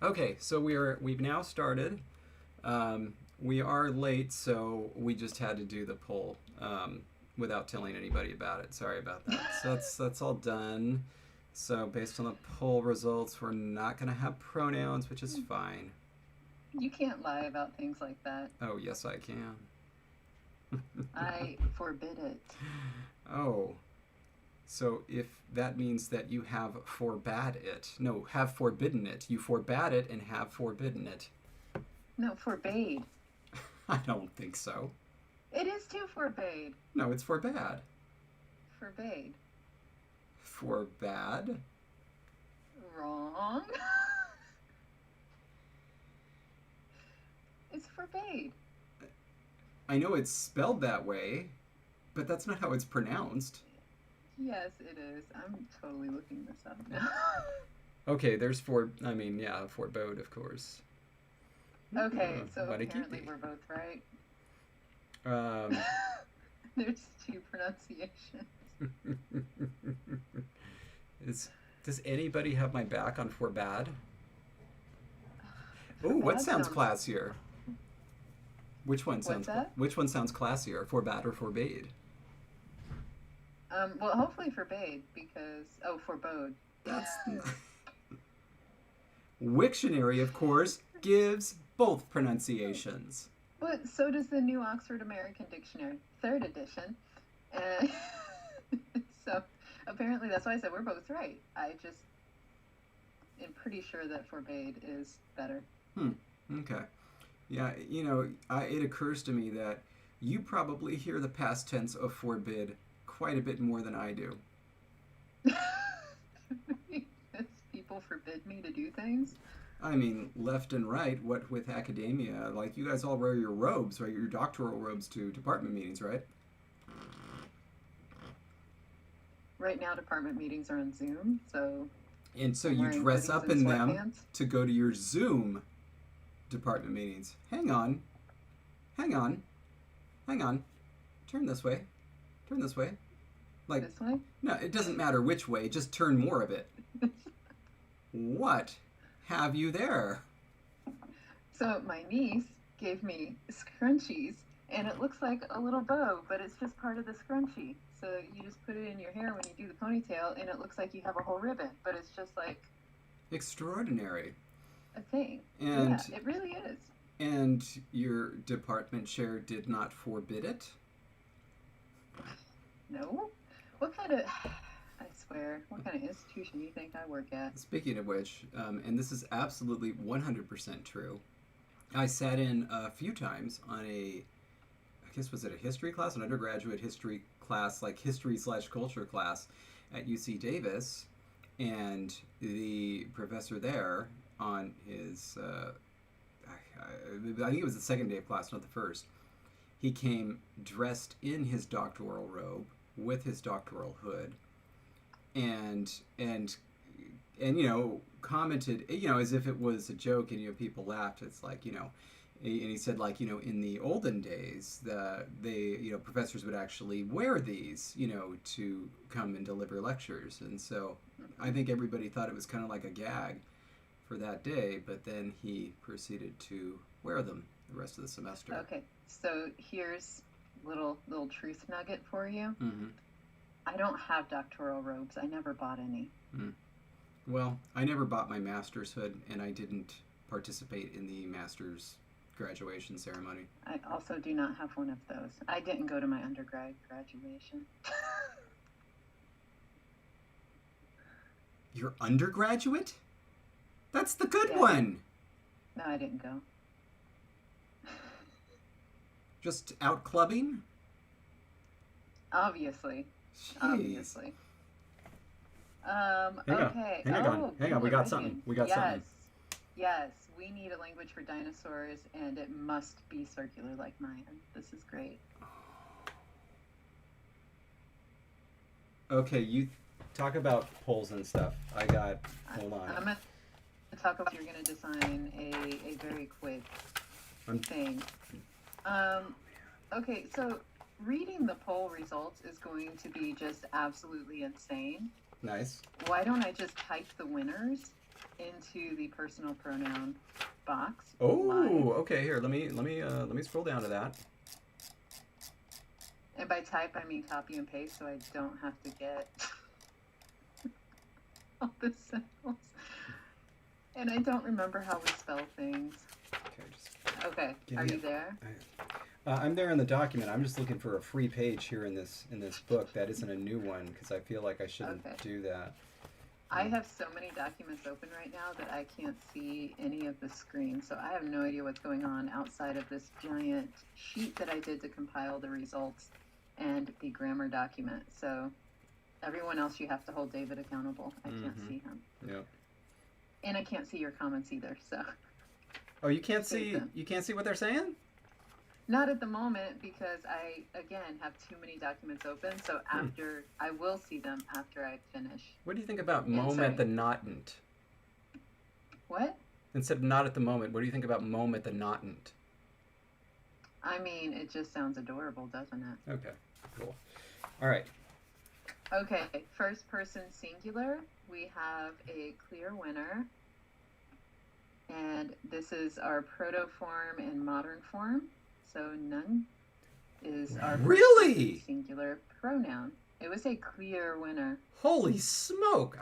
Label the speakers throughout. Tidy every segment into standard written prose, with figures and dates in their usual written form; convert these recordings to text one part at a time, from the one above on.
Speaker 1: Okay, so we've now started. We are late, so we just had to do the poll without telling anybody about it. Sorry about that. So that's all done. So based on the poll results, we're not going to have pronouns, which is fine.
Speaker 2: You can't lie about things like that.
Speaker 1: Oh, yes, I can.
Speaker 2: I forbid it.
Speaker 1: Oh, so if that means that you have forbade it. No, have forbidden it. You forbade it and have forbidden it.
Speaker 2: No, forbade.
Speaker 1: I don't think so.
Speaker 2: It is too forbade.
Speaker 1: No, it's forbade.
Speaker 2: Forbade.
Speaker 1: Forbade?
Speaker 2: Wrong. It's forbade.
Speaker 1: I know it's spelled that way, but that's not how it's pronounced.
Speaker 2: Yes, it is. I'm totally looking this up now.
Speaker 1: Okay, yeah, forebode, of course.
Speaker 2: Okay, so
Speaker 1: Wanakipi.
Speaker 2: apparently we're both right.
Speaker 1: Um,
Speaker 2: There's two pronunciations.
Speaker 1: does anybody have my back on forbade? Ooh, what
Speaker 2: Forbade
Speaker 1: sounds classier? Which one
Speaker 2: What's that?
Speaker 1: Which one sounds classier, forbade or forbade?
Speaker 2: Well, hopefully forbade because forebode.
Speaker 1: That's Wiktionary, of course, gives both pronunciations.
Speaker 2: But so does the New Oxford American Dictionary, third edition. And so apparently that's why I said we're both right. I just am pretty sure that forbade is better.
Speaker 1: Okay. Yeah, it occurs to me that you probably hear the past tense of forbid quite a bit more than I do.
Speaker 2: Because people forbid me to do things.
Speaker 1: I mean, left and right, what with academia, like you guys all wear your robes, right? Your doctoral robes to department meetings, right?
Speaker 2: Right now, department meetings are on Zoom, so
Speaker 1: And so
Speaker 2: I'm
Speaker 1: you
Speaker 2: wearing
Speaker 1: dress
Speaker 2: hoodies
Speaker 1: up
Speaker 2: and
Speaker 1: in them
Speaker 2: sweatpants.
Speaker 1: to go to your Zoom department meetings. Hang on. Hang on. Hang on. Turn this way. Turn this way. Like,
Speaker 2: This way?
Speaker 1: no, it doesn't matter which way, just turn more of it. What have you there?
Speaker 2: So my niece gave me scrunchies, and it looks like a little bow, but it's just part of the scrunchie. So you just put it in your hair when you do the ponytail, and it looks like you have a whole ribbon, but it's just like
Speaker 1: Extraordinary.
Speaker 2: a thing.
Speaker 1: And
Speaker 2: Yeah, it really is.
Speaker 1: and your department chair did not forbid it?
Speaker 2: No? What kind of, I swear, what kind of institution do you think I work at?
Speaker 1: Speaking of which, and this is absolutely 100% true, I sat in a few times on I guess was it a history class, an undergraduate history class, like history/culture class at UC Davis, and the professor there on his, I think it was the second day of class, not the first. He came dressed in his doctoral robe with his doctoral hood, and and commented as if it was a joke, and people laughed. It's like and he said, like, in the olden days, professors would actually wear these, to come and deliver lectures. And so I think everybody thought it was kind of like a gag for that day, but then he proceeded to wear them the rest of the semester.
Speaker 2: Okay, so here's little truth nugget for you.
Speaker 1: Mm-hmm.
Speaker 2: I don't have doctoral robes. I never bought any.
Speaker 1: Well, I never bought my master's hood, and I didn't participate in the master's graduation ceremony.
Speaker 2: I also do not have one of those. I didn't go to my undergrad graduation.
Speaker 1: You're undergraduate? That's the good
Speaker 2: Yeah.
Speaker 1: one.
Speaker 2: No, I didn't go.
Speaker 1: Just out clubbing?
Speaker 2: Obviously.
Speaker 1: Jeez.
Speaker 2: Obviously.
Speaker 1: Hang
Speaker 2: Okay.
Speaker 1: on. Hang on. We got
Speaker 2: writing.
Speaker 1: something. We got
Speaker 2: yes.
Speaker 1: something.
Speaker 2: Yes. We need a language for dinosaurs, and it must be circular like mine. This is great.
Speaker 1: Okay, you talk about polls and stuff. Hold on.
Speaker 2: I'm going to talk about you're going to design a very quick thing. Okay, so reading the poll results is going to be just absolutely insane.
Speaker 1: Nice.
Speaker 2: Why don't I just type the winners into the personal pronoun box.
Speaker 1: Oh,
Speaker 2: live.
Speaker 1: okay. Here, let me scroll down to that.
Speaker 2: And by type, I mean copy and paste, so I don't have to get all the symbols. And I don't remember how we spell things. Okay, are you there?
Speaker 1: I'm there in the document. I'm just looking for a free page here in this book that isn't a new one because I feel like I shouldn't do that.
Speaker 2: I have so many documents open right now that I can't see any of the screen, so I have no idea what's going on outside of this giant sheet that I did to compile the results and the grammar document. So everyone else, you have to hold David accountable. I can't see him.
Speaker 1: Yep.
Speaker 2: And I can't see your comments either. So.
Speaker 1: Oh, you can't see what they're saying?
Speaker 2: Not at the moment because I again have too many documents open. So after I will see them after I finish.
Speaker 1: What do you think about mome at the notant?
Speaker 2: What?
Speaker 1: Instead of not at the moment, what do you think about mome at the notant?
Speaker 2: I mean, it just sounds adorable, doesn't it?
Speaker 1: Okay, cool. All right.
Speaker 2: Okay, first person singular. We have a clear winner. And this is our proto form and modern form. So none is our
Speaker 1: really
Speaker 2: singular pronoun. It was a clear winner.
Speaker 1: Holy smoke!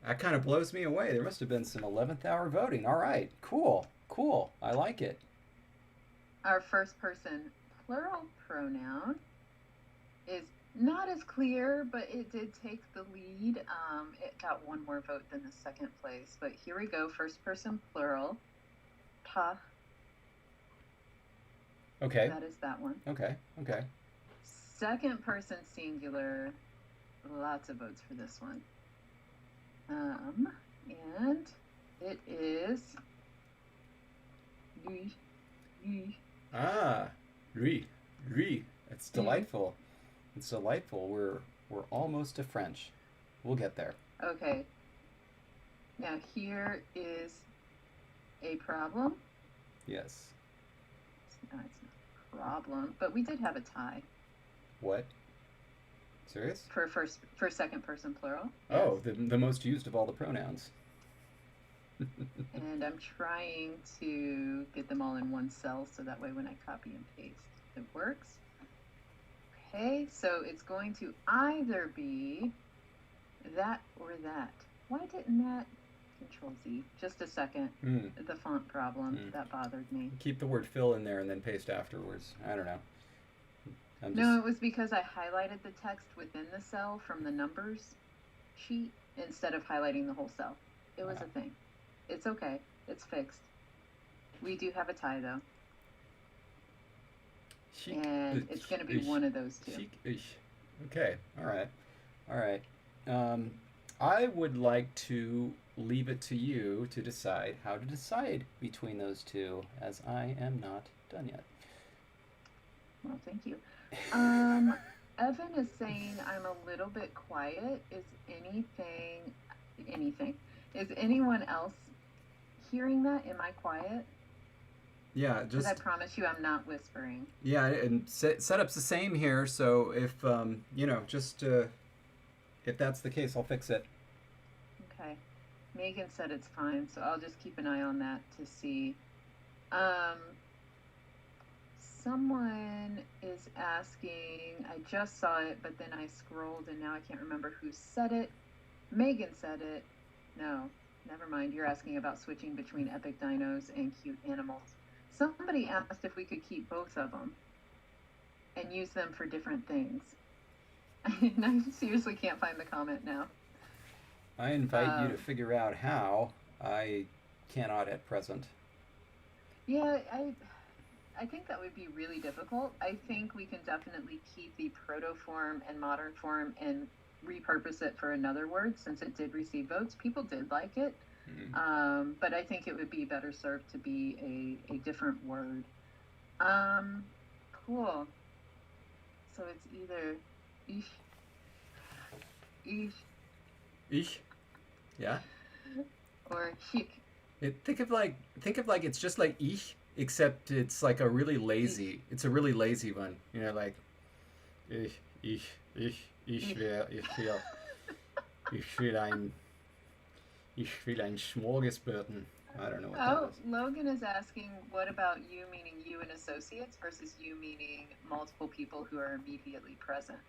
Speaker 1: That kind of blows me away. There must have been some 11th hour voting. All right, cool. I like it.
Speaker 2: Our first person plural pronoun is not as clear, but it did take the lead. It got one more vote than the second place. But here we go. First person plural. Ta.
Speaker 1: Okay.
Speaker 2: That is that one.
Speaker 1: Okay.
Speaker 2: Second person singular. Lots of votes for this one. And it is lui.
Speaker 1: Lui. It's delightful. It's delightful. We're almost to French. We'll get there.
Speaker 2: Okay. Now here is a problem.
Speaker 1: Yes.
Speaker 2: No, it's not a problem, but we did have a tie.
Speaker 1: What? Serious?
Speaker 2: For second person plural.
Speaker 1: Oh, yes. The most used of all the pronouns.
Speaker 2: And I'm trying to get them all in one cell so that way when I copy and paste, it works. Okay, so it's going to either be that or that. Why didn't that? Control Z. Just a second. The font problem. That bothered me.
Speaker 1: Keep the word fill in there and then paste afterwards. I don't know.
Speaker 2: No, it was because I highlighted the text within the cell from the numbers sheet instead of highlighting the whole cell. It was a thing. It's okay. It's fixed. We do have a tie, though. And it's going to be one of those two.
Speaker 1: Okay. All right. I would like to leave it to you to decide how to decide between those two, as I am not done yet.
Speaker 2: Well, thank you. Evan is saying I'm a little bit quiet. Is anything? Is anyone else hearing that? Am I quiet?
Speaker 1: Yeah, just.
Speaker 2: I promise you, I'm not whispering.
Speaker 1: Yeah, and setup's the same here. So if if that's the case, I'll fix it.
Speaker 2: Okay. Megan said it's fine, so I'll just keep an eye on that to see. Someone is asking, I just saw it, but then I scrolled and now I can't remember who said it. Megan said it. No, never mind. You're asking about switching between epic dinos and cute animals. Somebody asked if we could keep both of them and use them for different things. I seriously can't find the comment now.
Speaker 1: I invite you to figure out how. I cannot at present.
Speaker 2: Yeah, I think that would be really difficult. I think we can definitely keep the proto form and modern form and repurpose it for another word since it did receive votes. People did like it. But I think it would be better served to be a different word. Cool. So it's either
Speaker 1: Ich. Yeah.
Speaker 2: Or chic.
Speaker 1: Think of like it's just like ich, except it's like a really lazy. It's a really lazy one. You know, like ich will ein Ich will ein Smorgasborden. I don't know what that
Speaker 2: Oh,
Speaker 1: is.
Speaker 2: Logan is asking, what about you meaning you and associates versus you meaning multiple people who are immediately present?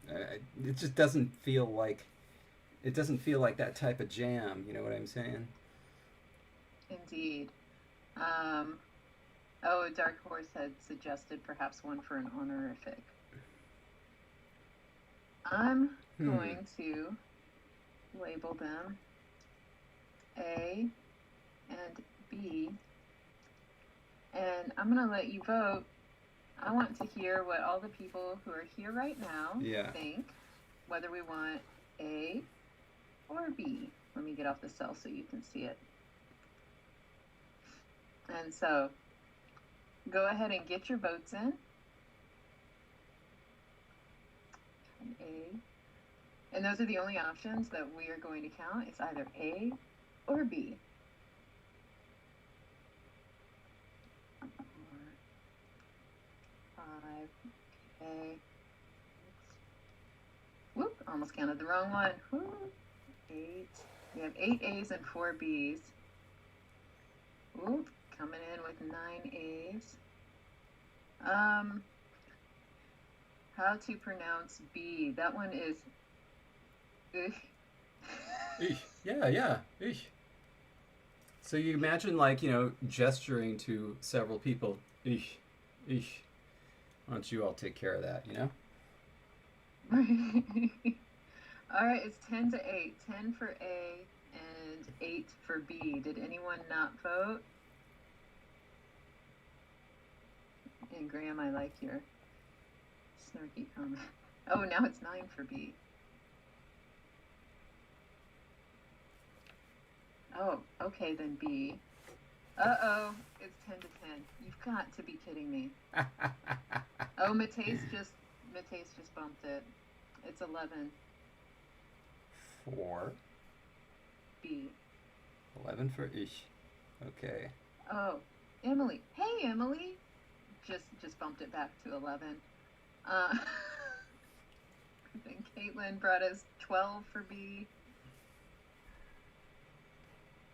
Speaker 1: It just doesn't feel like that type of jam. You know what I'm saying?
Speaker 2: Indeed. Um, oh, Dark Horse had suggested perhaps one for an honorific. I'm going to label them A and B, and I'm going to let you vote. I want to hear what all the people who are here right now think, whether we want A or B. Let me get off the cell so you can see it. And so, go ahead and get your votes in. An A. And those are the only options that we are going to count. It's either A or B. 4, 5, okay. Whoop, almost counted the wrong one. Whoop. 8. We have 8 A's and 4 B's. Whoop, coming in with 9 A's. How to pronounce B? That one is.
Speaker 1: Yeah. So you imagine, like, gesturing to several people. Why don't you all take care of that,
Speaker 2: All right, it's 10 to 8. 10 for A and 8 for B. Did anyone not vote? And Graham, I like your snarky comment. Oh, now it's 9 for B. Oh, okay, then B. Uh-oh, it's 10 to 10. You've got to be kidding me. Oh, Mateus just bumped it. It's 11.
Speaker 1: For
Speaker 2: B.
Speaker 1: 11 for ich. Okay.
Speaker 2: Oh, Emily. Hey, Emily. Just bumped it back to 11. Then Caitlin brought us 12 for B.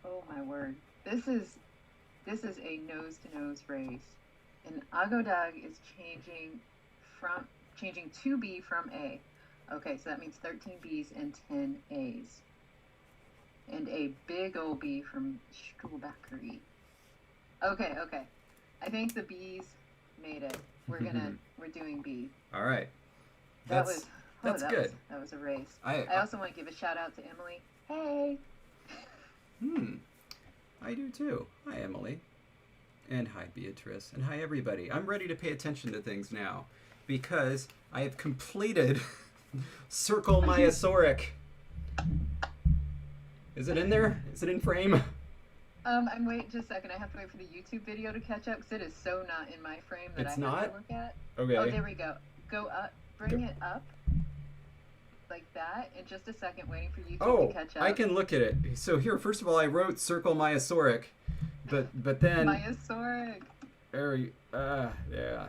Speaker 2: Oh my word. This is a nose-to-nose race. And Agodag is changing 2 B from A. Okay, so that means 13 B's and 10 A's. And a big old B from Stuhlbachery. Okay. I think the B's made it. We're doing B.
Speaker 1: All right.
Speaker 2: That's
Speaker 1: good.
Speaker 2: That was a race.
Speaker 1: I
Speaker 2: also want to give a shout out to Emily. Hey.
Speaker 1: I do too. Hi, Emily. And hi, Beatrice. And hi, everybody. I'm ready to pay attention to things now because I have completed Circle Myosauric. Is it in there? Is it in frame?
Speaker 2: I'm waiting just a second. I have to wait for the YouTube video to catch up because it is so not in my frame that
Speaker 1: It's
Speaker 2: I have
Speaker 1: not?
Speaker 2: to look at.
Speaker 1: Okay.
Speaker 2: Oh, there we go. Go up. Bring it up. Like that. In just a second, waiting for YouTube to catch up.
Speaker 1: I can look at it. So here, first of all, I wrote Circle Myosauric, but then
Speaker 2: Myosauric.
Speaker 1: yeah.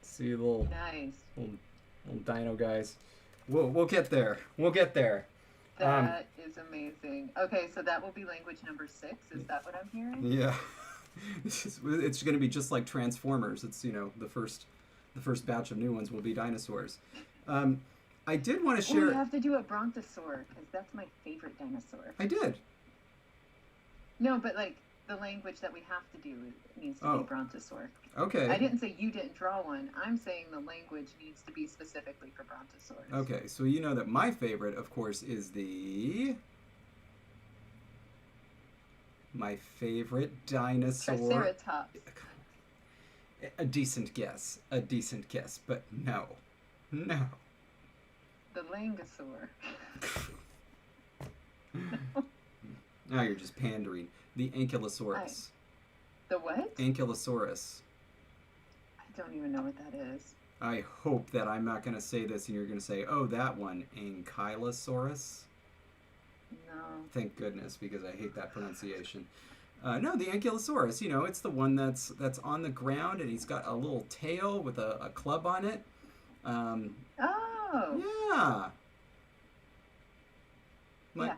Speaker 1: See little dino guys. We'll get there.
Speaker 2: That is amazing. Okay, so that will be language number 6. Is that what I'm hearing?
Speaker 1: Yeah. It's going to be just like Transformers. It's the first batch of new ones will be dinosaurs. I did want to share.
Speaker 2: We have to do a brontosaur because that's my favorite dinosaur.
Speaker 1: I did.
Speaker 2: No, but like the language that we have to do needs to be brontosaur.
Speaker 1: Okay.
Speaker 2: I didn't say you didn't draw one. I'm saying the language needs to be specifically for brontosaurs.
Speaker 1: Okay, so you know that my favorite, of course, is my favorite dinosaur.
Speaker 2: Triceratops.
Speaker 1: A decent guess, but no.
Speaker 2: The Langosaur.
Speaker 1: Now you're just pandering. The Ankylosaurus.
Speaker 2: The what?
Speaker 1: Ankylosaurus.
Speaker 2: I don't even know what that is.
Speaker 1: I hope that I'm not going to say this and you're going to say, oh, that one, Ankylosaurus.
Speaker 2: No.
Speaker 1: Thank goodness, because I hate that pronunciation. No, the Ankylosaurus, it's the one that's on the ground and he's got a little tail with a club on it.
Speaker 2: Oh.
Speaker 1: Yeah. Like,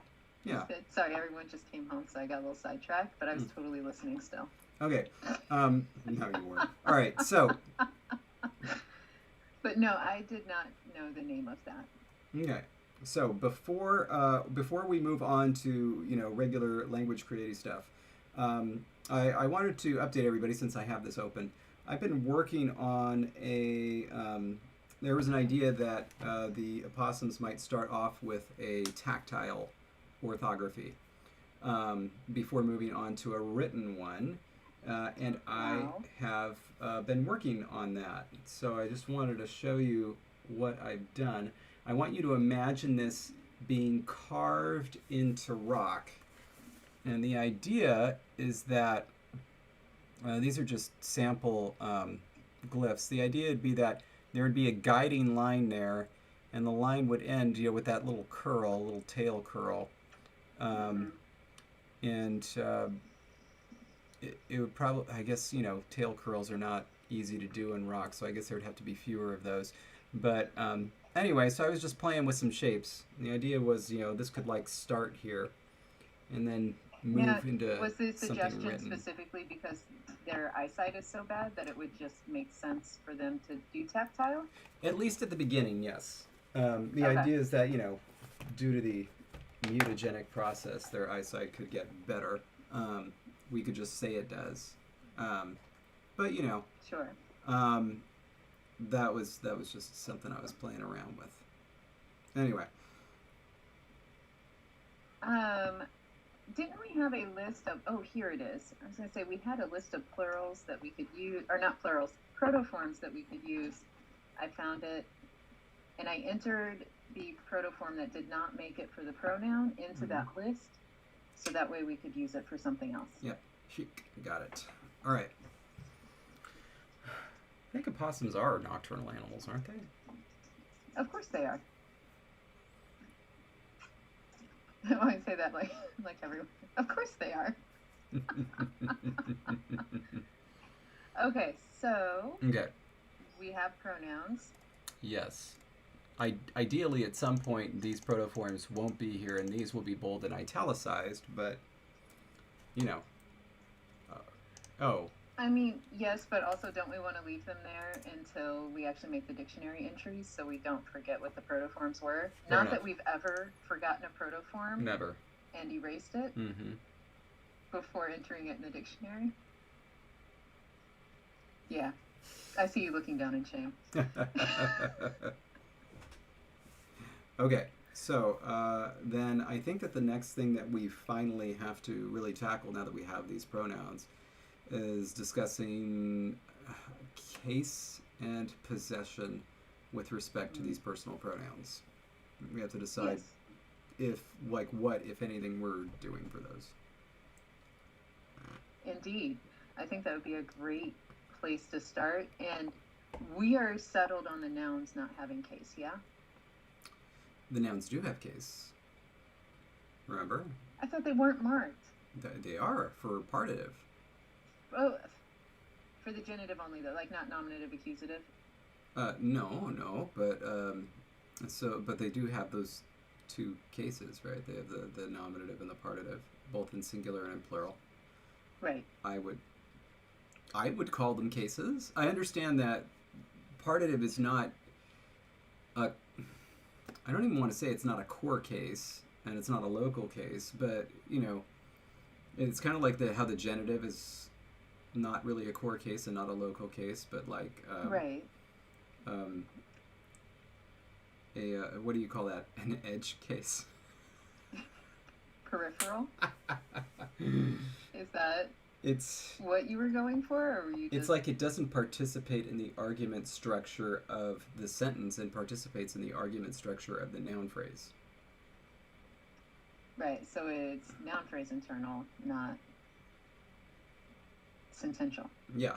Speaker 2: yeah. That's good. Sorry, everyone just came home, so I got a little sidetracked, but I was totally listening still.
Speaker 1: Okay. No, you weren't. All right. So.
Speaker 2: But no, I did not know the name of that.
Speaker 1: Okay. So before we move on to regular language creating stuff, I wanted to update everybody since I have this open. I've been working on a. There was an idea that the opossums might start off with a tactile orthography before moving on to a written one. And I have been working on that. So I just wanted to show you what I've done. I want you to imagine this being carved into rock. And the idea is that these are just sample glyphs. The idea would be that there would be a guiding line there, and the line would end with that little curl, little tail curl. And it would probably, I guess, tail curls are not easy to do in rock, so I guess there would have to be fewer of those. But anyway, so I was just playing with some shapes. The idea was, this could like start here and then move into
Speaker 2: was the suggestion
Speaker 1: written.
Speaker 2: Specifically because their eyesight is so bad that it would just make sense for them to do tactile?
Speaker 1: At least at the beginning, yes. The idea is that, due to the mutagenic process, their eyesight could get better. We could just say it does. But,
Speaker 2: Sure.
Speaker 1: That was just something I was playing around with. Anyway.
Speaker 2: Didn't we have a list of, here it is. I was going to say we had a list of plurals that we could use, or not plurals, protoforms that we could use. I found it, and I entered the protoform that did not make it for the pronoun into that list, so that way we could use it for something else.
Speaker 1: Yep, chic, got it. All right. I think opossums are nocturnal animals, aren't they?
Speaker 2: Of course they are. I always say that like everyone. Of course they are. Okay, so we have pronouns.
Speaker 1: Yes. Ideally, at some point, these protoforms won't be here, and these will be bold and italicized, but,
Speaker 2: I mean, yes, but also don't we want to leave them there until we actually make the dictionary entries so we don't forget what the protoforms were? Not that we've ever forgotten a protoform.
Speaker 1: Never.
Speaker 2: And erased it before entering it in the dictionary. Yeah. I see you looking down in shame.
Speaker 1: Okay, so then I think that the next thing that we finally have to really tackle now that we have these pronouns is discussing case and possession with respect to these personal pronouns. We have to decide what, if anything, we're doing for those.
Speaker 2: Indeed. I think that would be a great place to start. And we are settled on the nouns not having case, yeah?
Speaker 1: The nouns do have case. Remember?
Speaker 2: I thought they weren't marked.
Speaker 1: They are for partitive.
Speaker 2: Oh, for the genitive only though, like not nominative, accusative?
Speaker 1: No, but but they do have those two cases, right? They have the nominative and the partitive, both in singular and in plural.
Speaker 2: Right.
Speaker 1: I would call them cases. I understand that partitive is not a, I don't even want to say it's not a core case and it's not a local case, but it's kind of like how the genitive is not really a core case and not a local case, but like
Speaker 2: right.
Speaker 1: What do you call that? An edge case.
Speaker 2: Peripheral. Is that
Speaker 1: it's
Speaker 2: what you were going for, or were you just...
Speaker 1: It's like it doesn't participate in the argument structure of the sentence and participates in the argument structure of the noun phrase.
Speaker 2: Right, so it's noun phrase internal, not sentential.
Speaker 1: Yeah.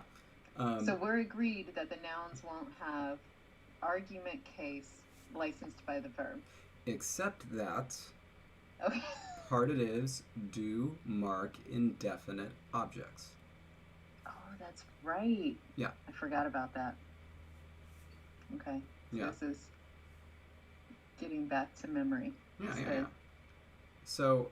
Speaker 2: So we're agreed that the nouns won't have argument case licensed by the verb.
Speaker 1: Except that
Speaker 2: Okay.
Speaker 1: Partitives do mark indefinite objects.
Speaker 2: Oh, that's right.
Speaker 1: Yeah.
Speaker 2: I forgot about that. Okay. So
Speaker 1: yeah.
Speaker 2: This is getting back to memory.
Speaker 1: Yeah. So,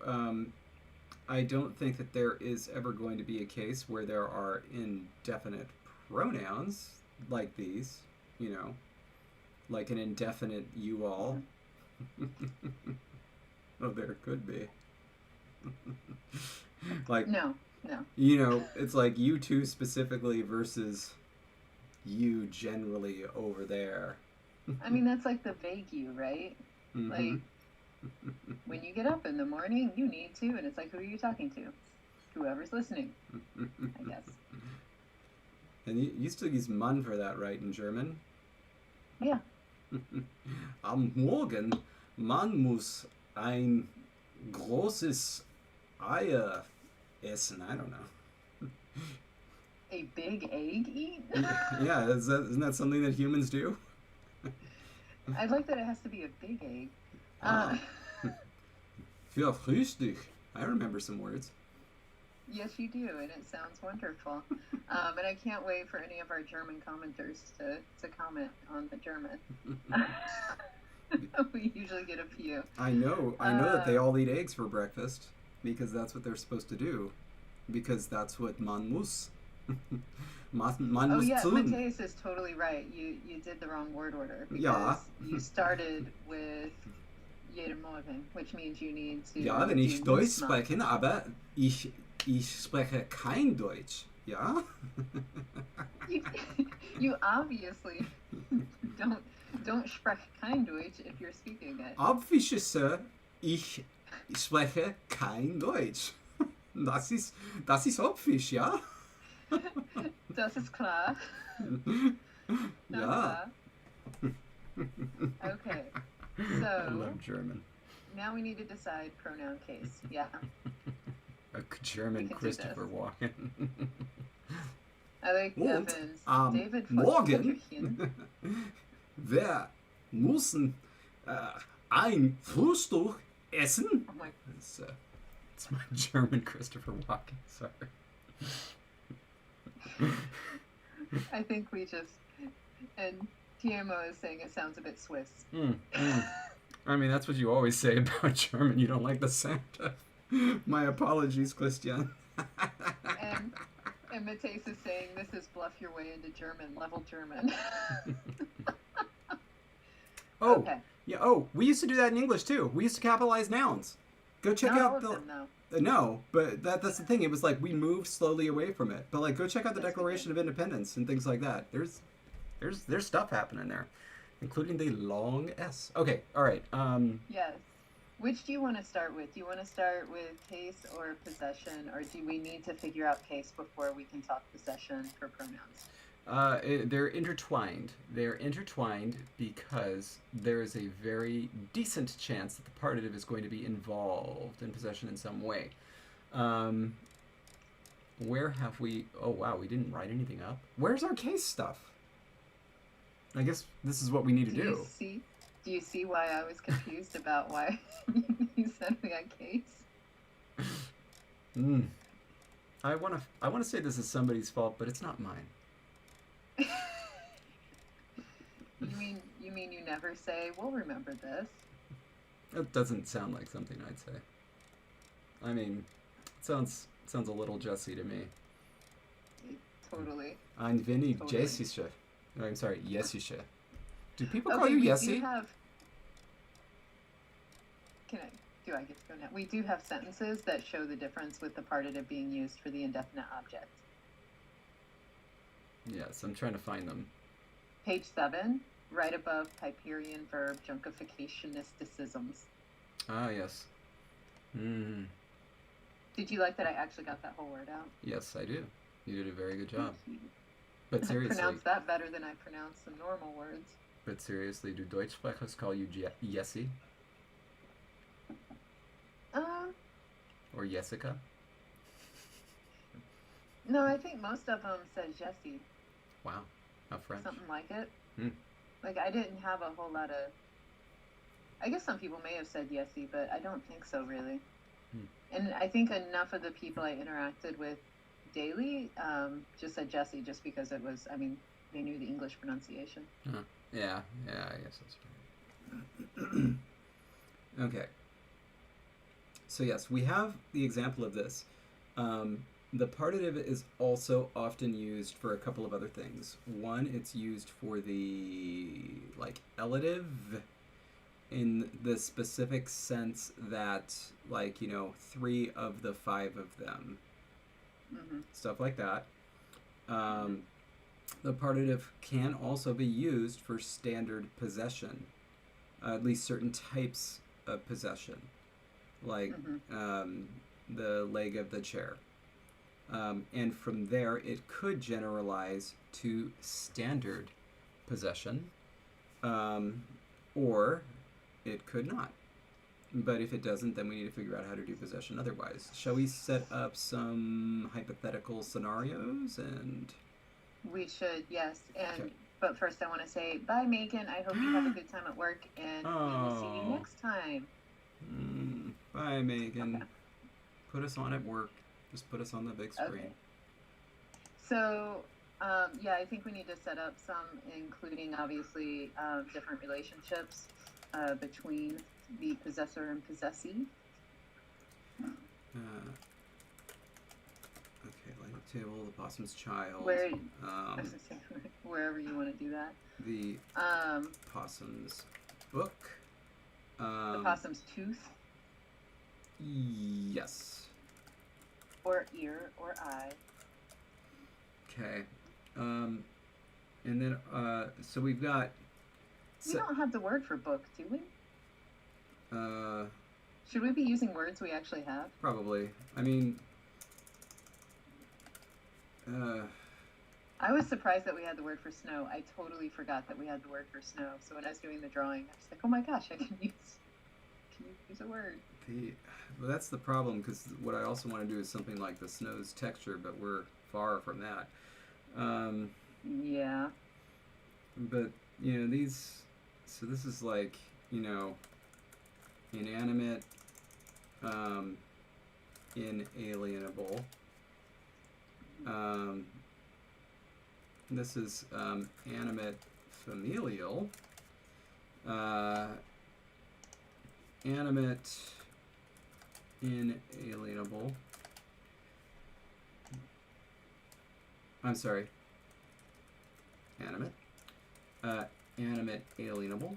Speaker 1: I don't think that there is ever going to be a case where there are indefinite pronouns like these, you know, like an indefinite you all. Oh, there could be. Like,
Speaker 2: No.
Speaker 1: you know, it's like you two specifically versus you generally over there.
Speaker 2: I mean, that's like the vague you, right?
Speaker 1: Mm-hmm.
Speaker 2: Like, when you get up in the morning, you need to, and it's like, who are you talking to? Whoever's listening, I guess.
Speaker 1: And you still use Mann for that, right, in German?
Speaker 2: Yeah.
Speaker 1: Am Morgen, man muss ein großes Eier essen. I don't know.
Speaker 2: A big egg eat?
Speaker 1: Yeah, isn't that something that humans do?
Speaker 2: I like that it has to be a big egg.
Speaker 1: Für Frühstück. I remember some words.
Speaker 2: Yes, you do, and it sounds wonderful. And I can't wait for any of our German commenters to comment on the German. We usually get a few.
Speaker 1: I know that they all eat eggs for breakfast because that's what they're supposed to do. Because that's what man muss. Man muss tun.
Speaker 2: Matthias is totally right. You did the wrong word order because
Speaker 1: Ja.
Speaker 2: you started with jeden Morgen, which means you need to.
Speaker 1: Ja, wenn ich Deutsch spreche, aber ich spreche kein Deutsch. Ja?
Speaker 2: You obviously don't spreche kein Deutsch if you're speaking it.
Speaker 1: Obviously, ich spreche kein Deutsch. Das ist obvious, ja?
Speaker 2: Das ist klar.
Speaker 1: Ja.
Speaker 2: Okay.
Speaker 1: I
Speaker 2: So
Speaker 1: love German.
Speaker 2: now we need to decide pronoun case. Yeah.
Speaker 1: A German Christopher Walken.
Speaker 2: I like
Speaker 1: Und
Speaker 2: Evan's David
Speaker 1: Morgen,
Speaker 2: Futterchen.
Speaker 1: wir müssen ein Frühstück essen.
Speaker 2: Oh my.
Speaker 1: It's my German Christopher Walken. Sorry.
Speaker 2: I think we just, and TMO is saying it sounds a bit Swiss.
Speaker 1: I mean, that's what you always say about German. You don't like the sound of. My apologies, Christian.
Speaker 2: And Matthias is saying this is bluff your way into German, level German.
Speaker 1: Oh,
Speaker 2: okay.
Speaker 1: Yeah. Oh, we used to do that in English too. We used to capitalize nouns. Go check
Speaker 2: Not
Speaker 1: out
Speaker 2: all of
Speaker 1: the.
Speaker 2: them, though.
Speaker 1: No, but that's the thing. It was like we moved slowly away from it. But like, go check out the
Speaker 2: Yes, we
Speaker 1: Declaration of Independence and things like that. There's stuff happening there, including the long S. Okay. All right.
Speaker 2: Yes. Which do you want to start with? Do you want to start with case or possession, or do we need to figure out case before we can talk possession for pronouns?
Speaker 1: They're intertwined. They're intertwined because there is a very decent chance that the partitive is going to be involved in possession in some way. Where have we... Oh, wow, we didn't write anything up. Where's our case stuff? I guess this is what we need to do.
Speaker 2: Do you see why I was confused about why you said we had case?
Speaker 1: I want to say this is somebody's fault, but it's not mine.
Speaker 2: You mean you never say, we'll remember this?
Speaker 1: That doesn't sound like something I'd say. I mean, it sounds a little Jesse to me.
Speaker 2: Totally.
Speaker 1: Ein wenig
Speaker 2: Totally.
Speaker 1: Jessische. No, I'm sorry, Jessische. Do people call
Speaker 2: Okay,
Speaker 1: you
Speaker 2: we
Speaker 1: Jessie?
Speaker 2: Do I get to go now? We do have sentences that show the difference with the partitive being used for the indefinite object.
Speaker 1: Yes, I'm trying to find them.
Speaker 2: Page 7, right above Hyperion verb junkifficationisticisms.
Speaker 1: Ah, yes.
Speaker 2: Did you like that I actually got that whole word out?
Speaker 1: Yes, I do. You did a very good job.
Speaker 2: Thank you.
Speaker 1: But seriously.
Speaker 2: I pronounced that better than I pronounce some normal words.
Speaker 1: But seriously, do Deutschsprechers call you Jessie? Or Jessica?
Speaker 2: No, I think most of them said Jessie.
Speaker 1: Wow, how French.
Speaker 2: Something like it. Like, I didn't have a whole lot of... I guess some people may have said Jessie, but I don't think so, really. And I think enough of the people I interacted with daily just said Jessie just because it was, I mean, they knew the English pronunciation.
Speaker 1: Yeah, I guess that's right. Okay. So yes, we have the example of this. Um, the partitive is also often used for a couple of other things. One, it's used for the like elative in the specific sense that like three of the five of them, stuff like that. Um, the partitive can also be used for standard possession, at least certain types of possession, like the leg of the chair. And from there, it could generalize to standard possession, or it could not. But if it doesn't, then we need to figure out how to do possession otherwise. Shall we set up some hypothetical scenarios and...
Speaker 2: We should, yes. And
Speaker 1: Okay.
Speaker 2: but first, I want to say bye, Megan. I hope you have a good time at work, and we will see you
Speaker 1: Oh.
Speaker 2: next time.
Speaker 1: Bye, Megan. Put us on at work. Just put us on the big screen.
Speaker 2: Okay. So, yeah, I think we need to set up some, including obviously different relationships between the possessor and possessee.
Speaker 1: Okay, like the table, the possum's child.
Speaker 2: Wherever you want to do that.
Speaker 1: The possum's book.
Speaker 2: The possum's tooth.
Speaker 1: Yes.
Speaker 2: Or ear or eye.
Speaker 1: Okay. And then, so we've got...
Speaker 2: We don't have the word for book, do we? Should we be using words we actually have?
Speaker 1: Probably. I mean...
Speaker 2: I was surprised that we had the word for snow. I totally forgot that we had the word for snow. So when I was doing the drawing, I was like, oh my gosh, I can use a word.
Speaker 1: Well, that's the problem, because what I also want to do is something like the snow's texture, but we're far from that.
Speaker 2: Yeah.
Speaker 1: But, these... So this is like, inanimate, inalienable. This is animate, familial. Animate, inalienable. I'm sorry. Animate. Animate, alienable.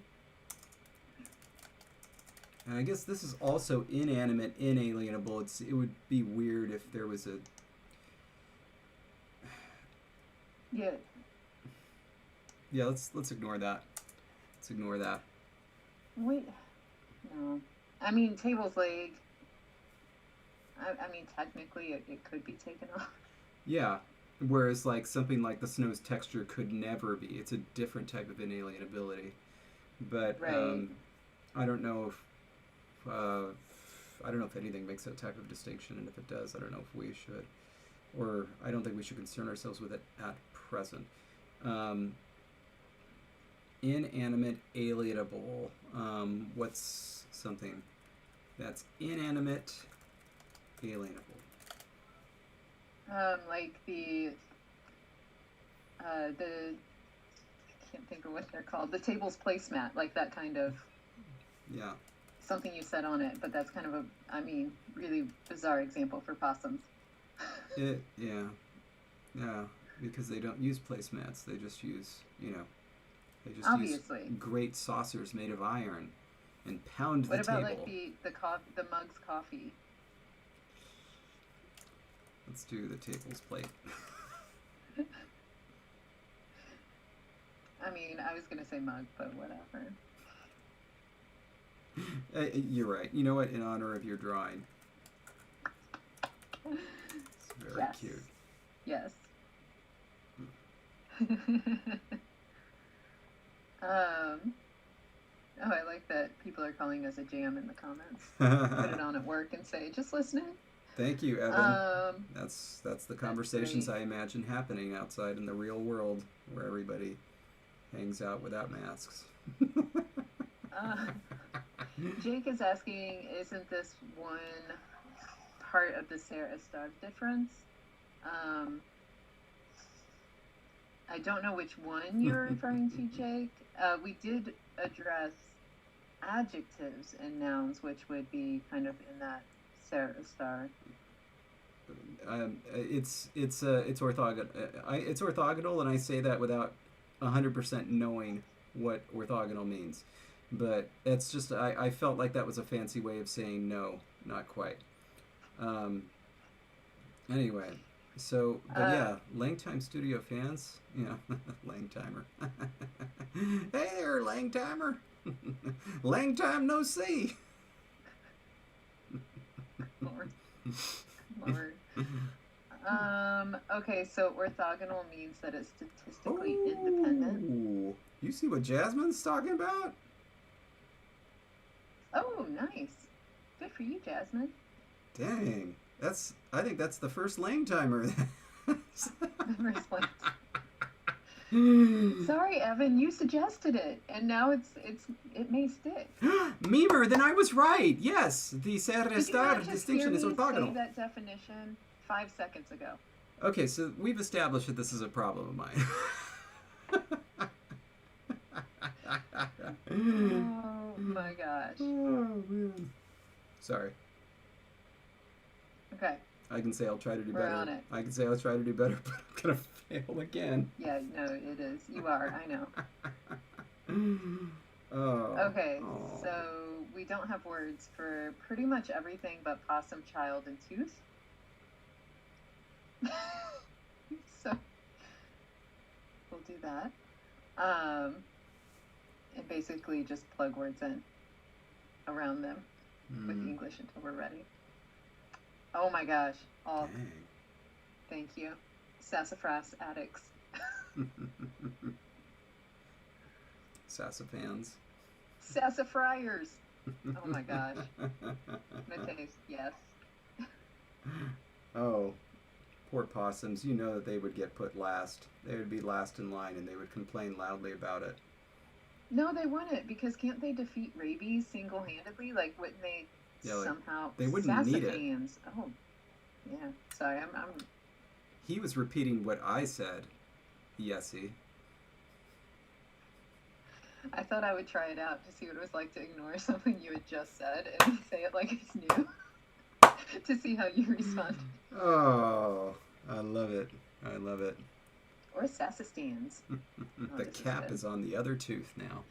Speaker 1: And I guess this is also inanimate, inalienable. It would be weird if there was a...
Speaker 2: Yeah.
Speaker 1: Yeah, let's ignore that. Let's ignore that.
Speaker 2: Wait. No. I mean, table's leg. I mean, technically, it could be taken off.
Speaker 1: Yeah. Whereas, like, something like the snow's texture could never be. It's a different type of inalienability. But,
Speaker 2: right.
Speaker 1: I don't know if... I don't know if anything makes that type of distinction, and if it does, I don't know if we should. Or I don't think we should concern ourselves with it at present. Inanimate, alienable. What's something that's inanimate, alienable?
Speaker 2: Like the I can't think of what they're called. The table's placemat, like that kind of.
Speaker 1: Yeah.
Speaker 2: Something you set on it, but that's kind of really bizarre example for possums.
Speaker 1: Yeah, because they don't use placemats. They just use, they just
Speaker 2: obviously
Speaker 1: use great saucers made of iron and pound the table.
Speaker 2: What about like the mug's coffee?
Speaker 1: Let's do the table's plate.
Speaker 2: I mean, I was gonna say mug, but whatever.
Speaker 1: You're right. You know what? In honor of your drawing. It's very cute.
Speaker 2: Yes. Oh, I like that people are calling us a jam in the comments. Put it on at work and say, just listening.
Speaker 1: Thank you, Evan. That's the conversations
Speaker 2: great.
Speaker 1: I imagine happening outside in the real world where everybody hangs out without masks.
Speaker 2: Jake is asking, isn't this one part of the Sarah Stark difference? I don't know which one you're referring to, Jake. We did address adjectives and nouns, which would be kind of in that Star.
Speaker 1: It's orthogonal. It's orthogonal, and I say that without 100% knowing what orthogonal means. But that's just I felt like that was a fancy way of saying no, not quite. Um, anyway, so but yeah, LangTime Studio fans, yeah, LangTimer. Hey there, LangTimer. LangTime no see.
Speaker 2: Lord. Lord. Okay, so orthogonal means that it's statistically independent.
Speaker 1: Ooh, you see what Jasmine's talking about?
Speaker 2: Oh, nice. Good for you, Jasmine.
Speaker 1: Dang, I think that's the first LangTimer.
Speaker 2: The first one. Sorry, Evan, you suggested it, and now it may stick.
Speaker 1: Memer, then I was right. Yes, the ser
Speaker 2: Did you
Speaker 1: estar
Speaker 2: not just
Speaker 1: distinction
Speaker 2: hear
Speaker 1: is
Speaker 2: me
Speaker 1: orthogonal.
Speaker 2: say that definition 5 seconds ago?
Speaker 1: Okay, so we've established that this is a problem of mine.
Speaker 2: Oh my gosh.
Speaker 1: Oh man. Sorry.
Speaker 2: Okay.
Speaker 1: I can say I'll try to do
Speaker 2: We're
Speaker 1: better.
Speaker 2: on it.
Speaker 1: I can say I'll try to do better, but I'm gonna fail again.
Speaker 2: Yeah, no, it is. You are. I know.
Speaker 1: Oh.
Speaker 2: Okay,
Speaker 1: Oh.
Speaker 2: so we don't have words for pretty much everything but possum, child, and tooth. So we'll do that. And basically just plug words in around them with English until we're ready. Oh my gosh. Oh,
Speaker 1: Dang.
Speaker 2: thank you. Sassafras addicts.
Speaker 1: Sassafans.
Speaker 2: Sassafriers. Oh my gosh. Mateus, yes.
Speaker 1: Oh, poor possums. You know that they would get put last. They would be last in line and they would complain loudly about it.
Speaker 2: No, they wouldn't, because can't they defeat rabies single-handedly? Like, wouldn't they somehow...
Speaker 1: They wouldn't need it.
Speaker 2: Oh, yeah. Sorry, I'm...
Speaker 1: He was repeating what I said. Yesy.
Speaker 2: I thought I would try it out to see what it was like to ignore something you had just said and say it like it's new. To see how you respond.
Speaker 1: Oh, I love it. I love it.
Speaker 2: Or sassastans.
Speaker 1: The cap is on the other tooth now.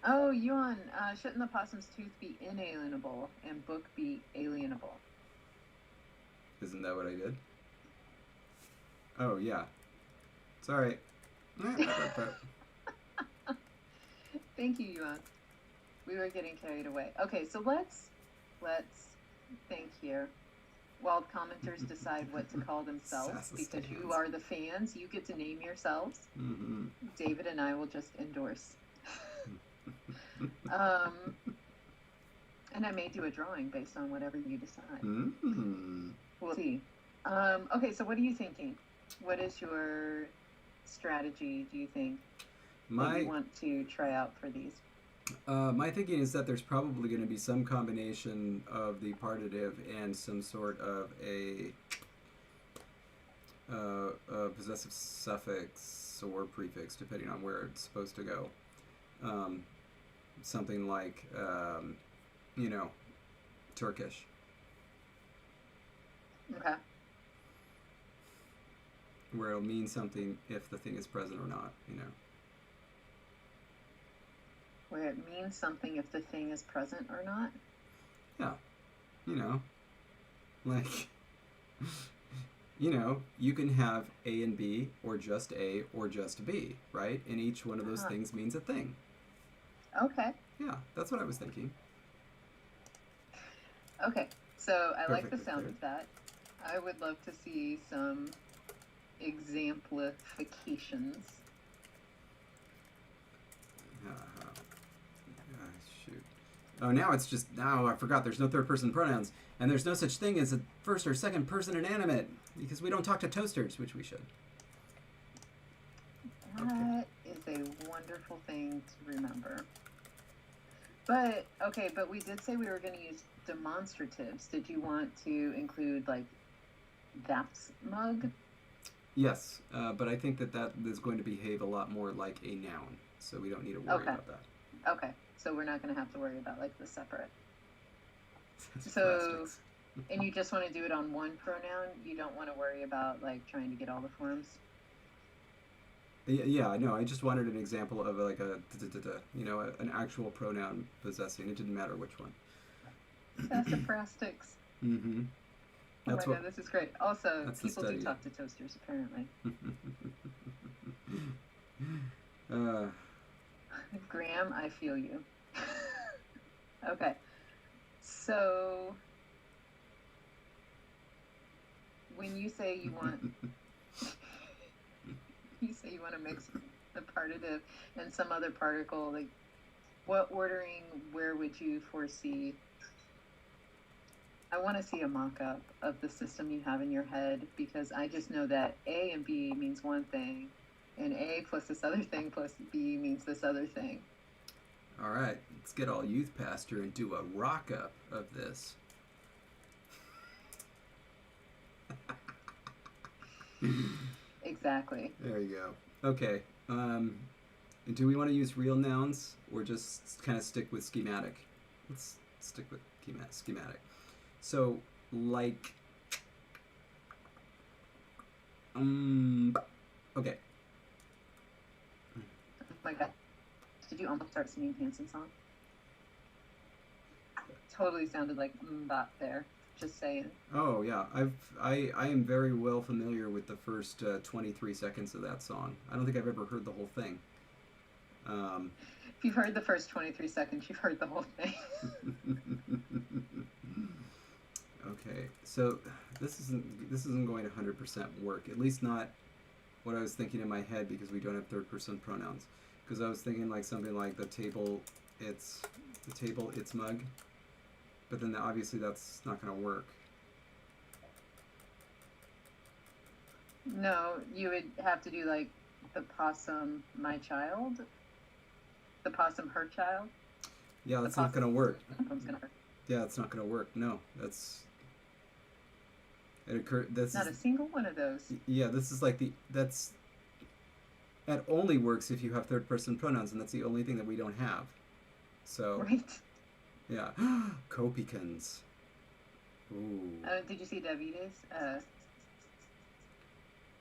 Speaker 2: Oh, Yuan, shouldn't the possum's tooth be inalienable and book be alienable?
Speaker 1: Isn't that what I did? Oh, yeah. Sorry.
Speaker 2: Thank you, Yuan. We were getting carried away. Okay, so let's think here. While commenters decide what to call themselves, because you are the fans, you get to name yourselves.
Speaker 1: Mm-hmm.
Speaker 2: David and I will just endorse. And I may do a drawing based on whatever you decide.
Speaker 1: Mm-hmm.
Speaker 2: We'll see. Okay, so what are you thinking? What is your strategy, do you think, that you want to try out for these?
Speaker 1: My thinking is that there's probably going to be some combination of the partitive and some sort of a possessive suffix or prefix, depending on where it's supposed to go. Something like, Turkish.
Speaker 2: Okay.
Speaker 1: Where it'll mean something if the thing is present or not,
Speaker 2: Where it means something if the thing is present or not?
Speaker 1: Yeah. Like, you can have A and B, or just A, or just B, right? And each one of those things means a thing.
Speaker 2: Okay.
Speaker 1: Yeah, that's what I was thinking.
Speaker 2: Okay, so I like the sound of that. I would love to see some exemplifications.
Speaker 1: Shoot. Oh, now it's just... Now I forgot there's no third person pronouns. And there's no such thing as a first or second person inanimate. Because we don't talk to toasters, which we should.
Speaker 2: That is a wonderful thing to remember. But, okay, but we did say we were going to use demonstratives. Did you want to include, like, that's mug?
Speaker 1: Yes, but I think that is going to behave a lot more like a noun. So we don't need to worry about that.
Speaker 2: Okay, so we're not going to have to worry about, like, the separate. So, And you just want to do it on one pronoun. You don't want to worry about like trying to get all the forms.
Speaker 1: Yeah, I know. I just wanted an example of like an actual pronoun possessing. It didn't matter which one.
Speaker 2: Sassafrastics.
Speaker 1: Mm-hmm.
Speaker 2: Oh
Speaker 1: That's
Speaker 2: my
Speaker 1: what.
Speaker 2: god, this is great. Also,
Speaker 1: That's the
Speaker 2: people do
Speaker 1: study.
Speaker 2: talk to toasters, apparently.
Speaker 1: uh,
Speaker 2: Graham, I feel you. Okay. So, when you say you want, you say you want to mix the partitive and some other particle, like what ordering, where would you foresee? I want to see a mock-up of the system you have in your head because I just know that A and B means one thing, and A plus this other thing plus B means this other thing.
Speaker 1: all right, let's get all youth pastor and do a rock up of this.
Speaker 2: Exactly.
Speaker 1: There you go. Okay. Do we want to use real nouns or just kind of stick with schematic? Let's stick with schematic. So, like, okay.
Speaker 2: Oh my god. Did you almost start singing Hanson song? Totally sounded like mbop there. Just saying.
Speaker 1: Oh yeah, I am very well familiar with the first 23 seconds of that song. I don't think I've ever heard the whole thing.
Speaker 2: If you've heard the first 23 seconds, you've heard the whole thing.
Speaker 1: Okay, so this isn't going to 100% work. At least not what I was thinking in my head because we don't have third person pronouns. Because I was thinking like something like the table it's mug, but then obviously that's not going to work.
Speaker 2: No, you would have to do like the possum, my child, the possum, her child.
Speaker 1: Yeah, that's not going to work.
Speaker 2: Gonna hurt.
Speaker 1: Yeah, it's not going to work. No, it occurred. That's
Speaker 2: not a single one of those.
Speaker 1: Yeah, this is like that only works if you have third person pronouns, and that's the only thing that we don't have. So
Speaker 2: right.
Speaker 1: Yeah, copicans. Ooh.
Speaker 2: Did you see Davide's?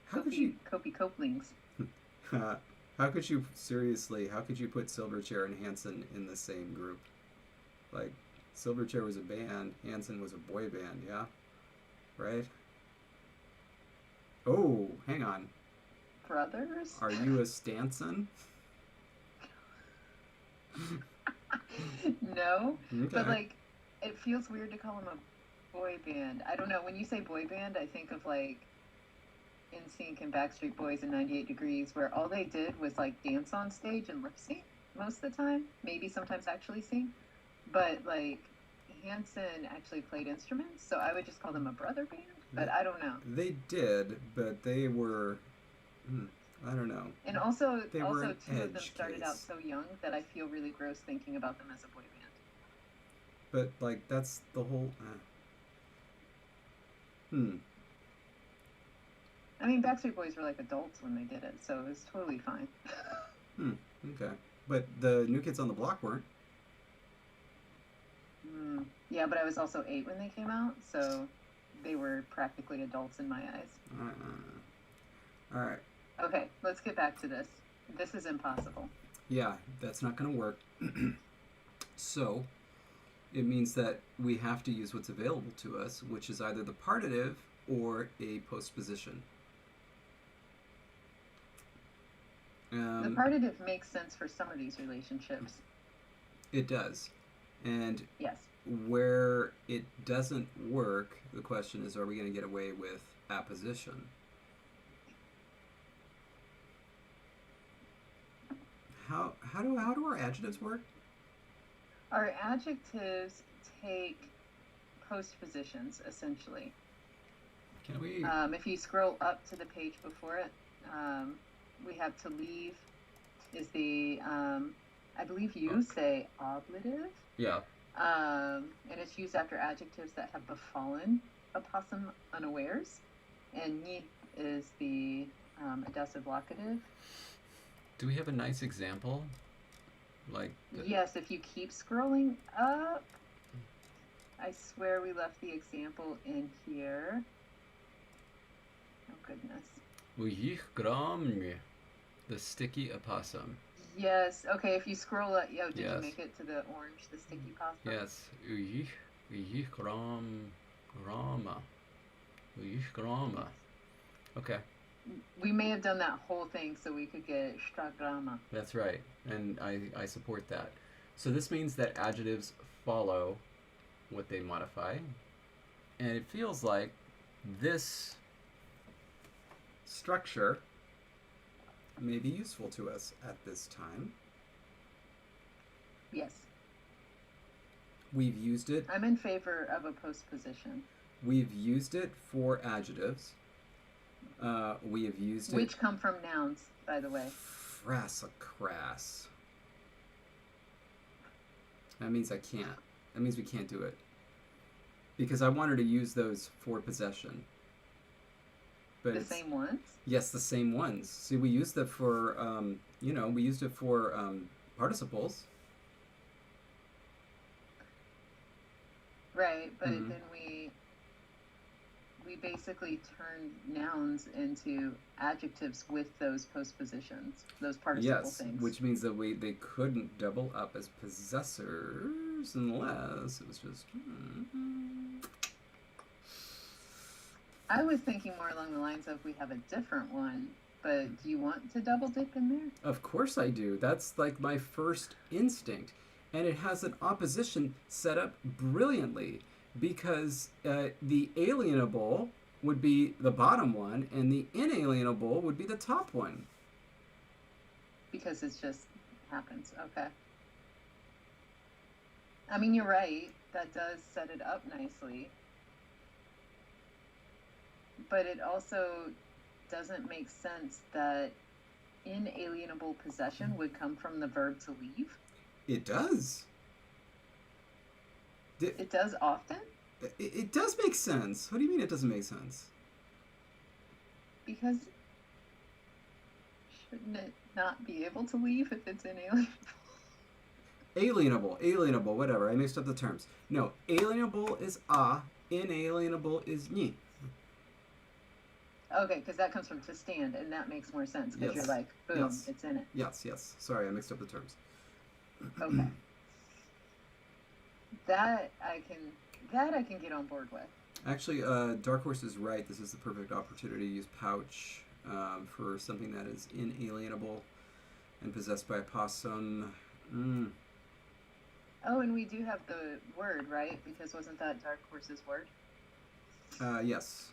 Speaker 1: How could you?
Speaker 2: Copy Coplings.
Speaker 1: How could you seriously? How could you put Silverchair and Hanson in the same group? Like, Silverchair was a band, Hanson was a boy band. Yeah, right. Oh, hang on.
Speaker 2: Brothers?
Speaker 1: Are you a Stanson?
Speaker 2: No,
Speaker 1: Okay.
Speaker 2: but like, it feels weird to call them a boy band. I don't know. When you say boy band, I think of like NSYNC and Backstreet Boys and 98 Degrees, where all they did was like dance on stage and lip sync most of the time. Maybe sometimes actually sing, but like Hanson actually played instruments, so I would just call them a brother band. But I don't know.
Speaker 1: They did, but they were. I don't know.
Speaker 2: And also
Speaker 1: two
Speaker 2: of them started out so young that I feel really gross thinking about them as a boy band.
Speaker 1: But like that's the whole.
Speaker 2: I mean, Backstreet Boys were like adults when they did it, so it was totally fine.
Speaker 1: Okay. But the New Kids on the Block weren't.
Speaker 2: Yeah, but I was also 8 when they came out, so they were practically adults in my eyes.
Speaker 1: All right.
Speaker 2: Okay, let's get back to this. This is impossible.
Speaker 1: Yeah, that's not going to work. So, it means that we have to use what's available to us, which is either the partitive or a postposition.
Speaker 2: The partitive makes sense for some of these relationships.
Speaker 1: It does. And
Speaker 2: yes.
Speaker 1: Where it doesn't work, the question is, are we going to get away with apposition? How do our adjectives work?
Speaker 2: Our adjectives take postpositions, essentially.
Speaker 1: Can we?
Speaker 2: If you scroll up to the page before it, we have to leave is the, I believe you say ablative.
Speaker 1: Yeah.
Speaker 2: And it's used after adjectives that have befallen a possum unawares. And ni is the adjective locative.
Speaker 1: Do we have a nice example? Like
Speaker 2: Yes, if you keep scrolling up, I swear we left the example in here. Oh, goodness.
Speaker 1: The sticky opossum.
Speaker 2: Yes. Okay, if you scroll up. Yo, did
Speaker 1: Yes.
Speaker 2: you make it to the orange, the sticky possum?
Speaker 1: Yes. Grama. Okay.
Speaker 2: We may have done that whole thing so we could get Stragrama.
Speaker 1: That's right. And I support that. So this means that adjectives follow what they modify. And it feels like this structure may be useful to us at this time.
Speaker 2: Yes.
Speaker 1: We've used it.
Speaker 2: I'm in favor of a postposition.
Speaker 1: We've used it for adjectives. We have used it.
Speaker 2: Which come from nouns, by the way.
Speaker 1: Frassacrass. That means I can't. That means we can't do it. Because I wanted to use those for possession. But
Speaker 2: The same ones?
Speaker 1: Yes, the same ones. See, we used it for, we used it for participles.
Speaker 2: Right, but then we basically turned nouns into adjectives with those postpositions, those participle things.
Speaker 1: Which means that they couldn't double up as possessors unless it was just.
Speaker 2: I was thinking more along the lines of we have a different one, but do you want to double dip in there?
Speaker 1: Of course I do. That's like my first instinct. And it has an opposition set up brilliantly because the alienable would be the bottom one and the inalienable would be the top one.
Speaker 2: Because it just happens. Okay. I mean, you're right. That does set it up nicely. But it also doesn't make sense that inalienable possession would come from the verb to leave.
Speaker 1: It does.
Speaker 2: It does often?
Speaker 1: It does make sense. What do you mean it doesn't make sense?
Speaker 2: Because shouldn't it not be able to leave if it's inalienable?
Speaker 1: Alienable, whatever. I mixed up the terms. No, alienable is inalienable is ni.
Speaker 2: Okay, because that comes from to stand, and that makes more sense because you're like, boom, it's in it.
Speaker 1: Yes. Sorry, I mixed up the terms.
Speaker 2: Okay. That I can get on board with.
Speaker 1: Actually, Dark Horse is right. This is the perfect opportunity to use pouch for something that is inalienable and possessed by a possum.
Speaker 2: Oh, and we do have the word, right? Because wasn't that Dark Horse's word?
Speaker 1: Yes.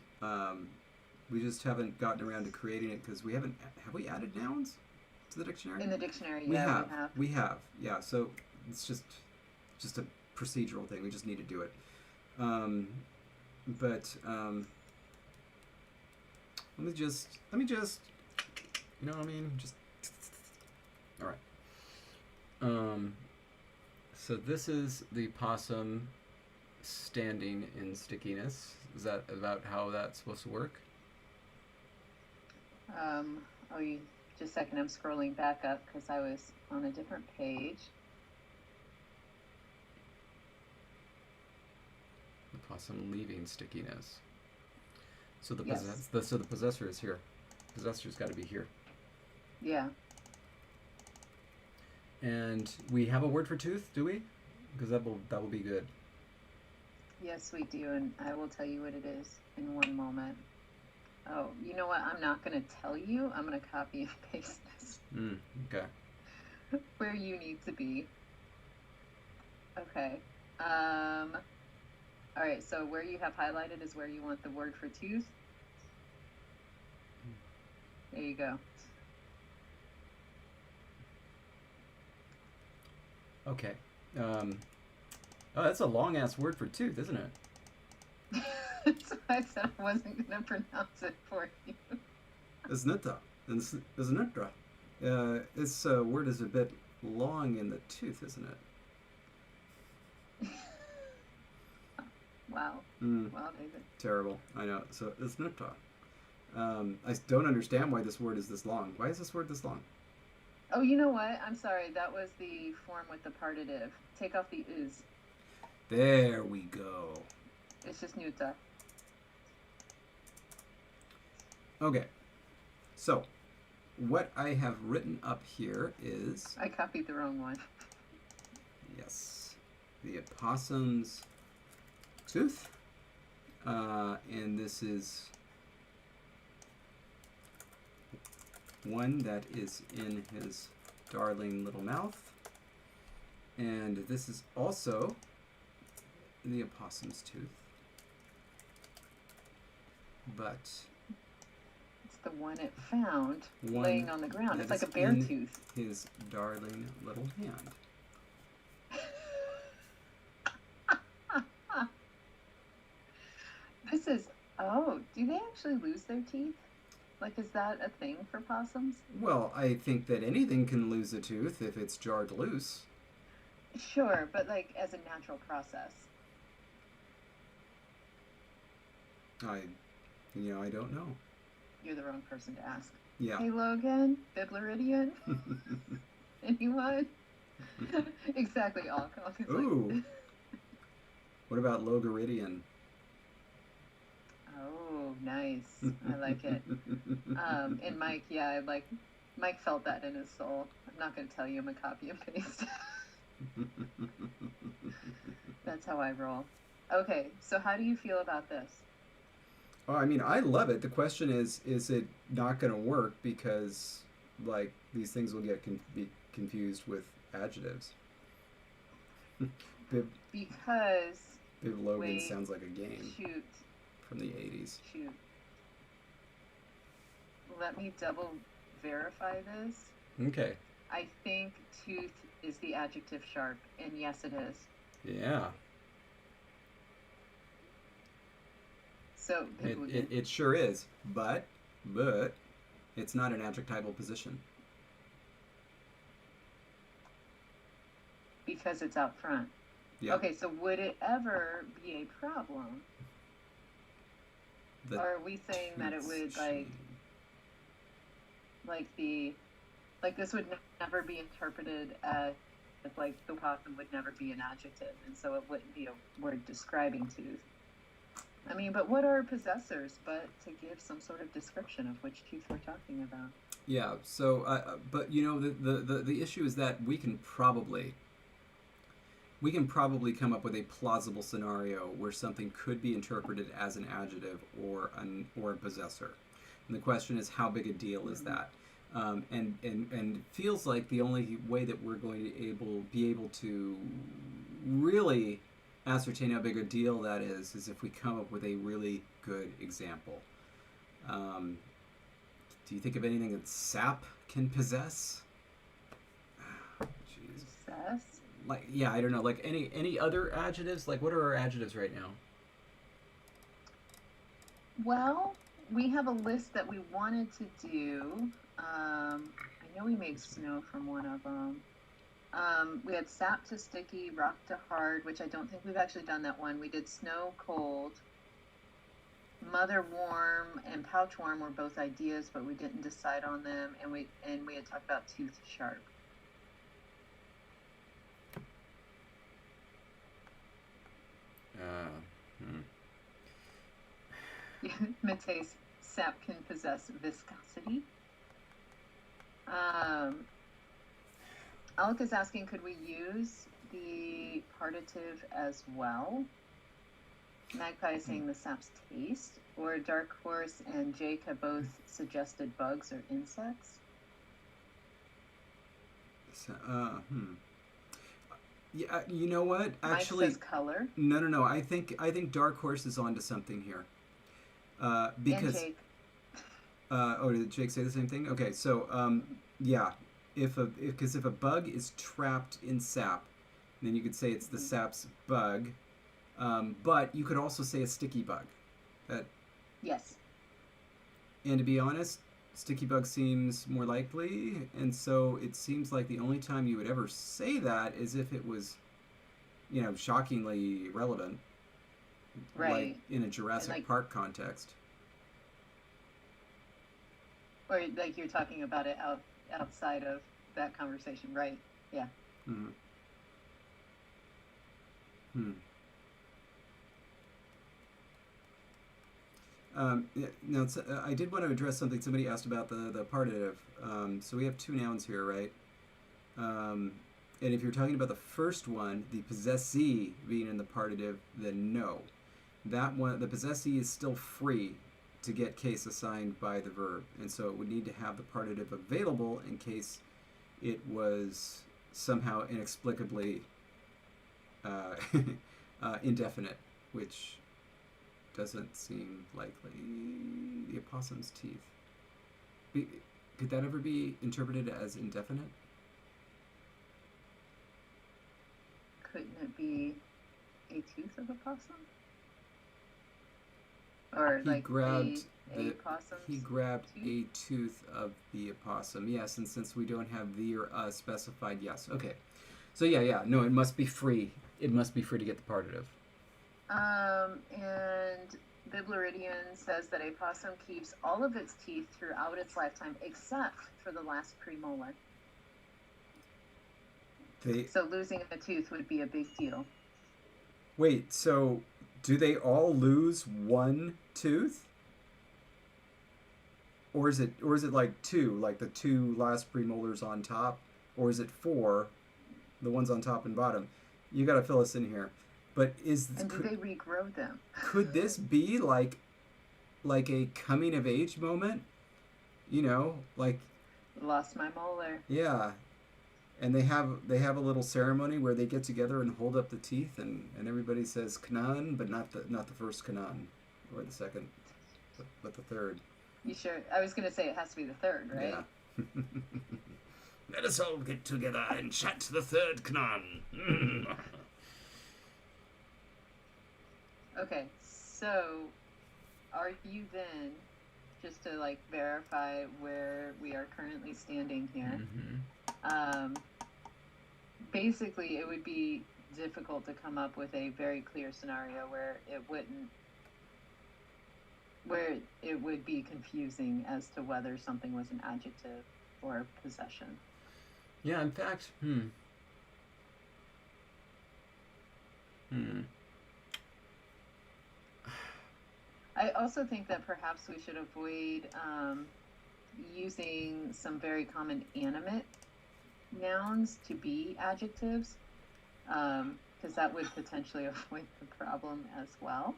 Speaker 1: We just haven't gotten around to creating it because we haven't. Have we added nouns to the dictionary?
Speaker 2: In the dictionary,
Speaker 1: we
Speaker 2: yeah,
Speaker 1: have. We have. Yeah. So it's just a procedural thing. We just need to do it. But let me just. You know what I mean? Just. All right. So this is the possum standing in stickiness. Is that about how that's supposed to work?
Speaker 2: Just a second. I'm scrolling back up because I was on a different page.
Speaker 1: The possum leaving stickiness. So the
Speaker 2: Yes.
Speaker 1: so the possessor is here. Possessor's got to be here.
Speaker 2: Yeah.
Speaker 1: And we have a word for tooth, do we? Because that will be good.
Speaker 2: Yes, we do, and I will tell you what it is in one moment. Oh, you know what? I'm not going to tell you. I'm going to copy and paste this.
Speaker 1: Okay.
Speaker 2: Where you need to be. Okay. All right, so where you have highlighted is where you want the word for tooth. There you go.
Speaker 1: Okay. Oh, that's a long-ass word for tooth, isn't it?
Speaker 2: So I said I wasn't going to pronounce it for you.
Speaker 1: Isn't it? This word is a bit long in the tooth, isn't it?
Speaker 2: Wow. Wow, David.
Speaker 1: Terrible. I know. So, isn't it? I don't understand why this word is this long. Why is this word this long?
Speaker 2: Oh, you know what? I'm sorry. That was the form with the partitive. Take off the is.
Speaker 1: There we go.
Speaker 2: It's just Nuta.
Speaker 1: Okay. So, what I have written up here is...
Speaker 2: I copied the wrong one.
Speaker 1: Yes. The opossum's tooth. And this is one that is in his darling little mouth. And this is also the opossum's tooth. But
Speaker 2: it's the one it found laying on the ground. It's like a bear tooth.
Speaker 1: His darling little hand.
Speaker 2: This is, oh, do they actually lose their teeth? Like, is that a thing for possums?
Speaker 1: Well, I think that anything can lose a tooth if it's jarred loose.
Speaker 2: Sure, but like as a natural process.
Speaker 1: I don't know.
Speaker 2: You're the wrong person to ask.
Speaker 1: Yeah.
Speaker 2: Hey, Logan, Biblaridian? Anyone? Exactly, all.
Speaker 1: Ooh. What about Logaridian?
Speaker 2: Oh, nice. I like it. And Mike, yeah, Mike felt that in his soul. I'm not going to tell you I'm a copy and paste. That's how I roll. Okay, so how do you feel about this?
Speaker 1: Oh, I mean, I love it. The question is it not going to work because, like, these things will be confused with adjectives?
Speaker 2: Because...
Speaker 1: Bib Logan sounds like a game.
Speaker 2: Shoot.
Speaker 1: From the 80s.
Speaker 2: Shoot. Let me double verify this.
Speaker 1: Okay.
Speaker 2: I think tooth is the adjective sharp, and yes, it is.
Speaker 1: Yeah.
Speaker 2: So
Speaker 1: it sure is, but it's not an adjectival position.
Speaker 2: Because it's out front.
Speaker 1: Yeah.
Speaker 2: Okay, so would it ever be a problem? Or are we saying that it would this would never be interpreted as like the possum would never be an adjective, and so it wouldn't be a word describing tooth. I mean, but what are possessors but to give some sort of description of which tooth we're talking about?
Speaker 1: Yeah. So, but you know, the issue is that we can probably come up with a plausible scenario where something could be interpreted as an adjective or a possessor. And the question is, how big a deal is that? And it feels like the only way that we're going to be able to really ascertain how big a deal that is if we come up with a really good example. Do you think of anything that sap can possess? Jeez.
Speaker 2: Possess?
Speaker 1: Like, yeah, I don't know. Like any other adjectives? Like, what are our adjectives right now?
Speaker 2: Well, we have a list that we wanted to do. I know we made snow from one of them. We had sap to sticky, rock to hard, which I don't think we've actually done that one. We did snow cold. Mother warm and pouch warm were both ideas, but we didn't decide on them. And we had talked about tooth sharp. Mateus, sap can possess viscosity. Alec is asking, could we use the partitive as well? Magpie is saying the sap's taste. Or Dark Horse and Jake have both suggested bugs or insects.
Speaker 1: Yeah, you know what? Actually,
Speaker 2: Mike says color.
Speaker 1: No. I think Dark Horse is onto something here. Because.
Speaker 2: And Jake.
Speaker 1: Did Jake say the same thing? Okay, so yeah, if a bug is trapped in sap, then you could say it's the sap's bug. But you could also say a sticky bug.
Speaker 2: Yes.
Speaker 1: And to be honest, sticky bug seems more likely, and so it seems like the only time you would ever say that is if it was, shockingly relevant.
Speaker 2: Right.
Speaker 1: Like in a Jurassic Park context.
Speaker 2: Or like you're talking about it outside of that conversation, right? Yeah.
Speaker 1: Mm-hmm. Now, I did want to address something somebody asked about the partitive. So we have two nouns here, right? Um, and if you're talking about the first one, the possessee being in the partitive, then no. That one, the possessee is still free to get case assigned by the verb. And so it would need to have the partitive available in case it was somehow inexplicably indefinite, which doesn't seem likely. The opossum's teeth. Could that ever be interpreted as indefinite?
Speaker 2: Couldn't it be a tooth of a possum? Or
Speaker 1: He
Speaker 2: like
Speaker 1: grabbed
Speaker 2: a possum's
Speaker 1: he grabbed
Speaker 2: tooth?
Speaker 1: a tooth of the opossum. Yes, and since we don't have the or specified, yes. Okay. So yeah. No, it must be free. It must be free to get the partitive.
Speaker 2: And Biblaridian says that a possum keeps all of its teeth throughout its lifetime except for the last premolar. So losing a tooth would be a big deal.
Speaker 1: Wait, so do they all lose one tooth? Or is it like two, like the two last premolars on top? Or is it four, the ones on top and bottom? You got to fill us in here. But
Speaker 2: do they regrow them?
Speaker 1: Could this be like a coming of age moment? You know, like
Speaker 2: lost my molar.
Speaker 1: Yeah. And they have a little ceremony where they get together and hold up the teeth, and everybody says Kanan, but not the first Kanan, or the second, but the third.
Speaker 2: You sure? I was gonna say it has to be the third, right?
Speaker 1: Yeah. Let us all get together and chat the third Kanan.
Speaker 2: Okay, so are you then, just to like verify where we are currently standing here? Mm-hmm. Basically, it would be difficult to come up with a very clear scenario where it would be confusing as to whether something was an adjective or a possession.
Speaker 1: Yeah, in fact,
Speaker 2: I also think that perhaps we should avoid using some very common animate nouns to be adjectives, because that would potentially avoid the problem as well.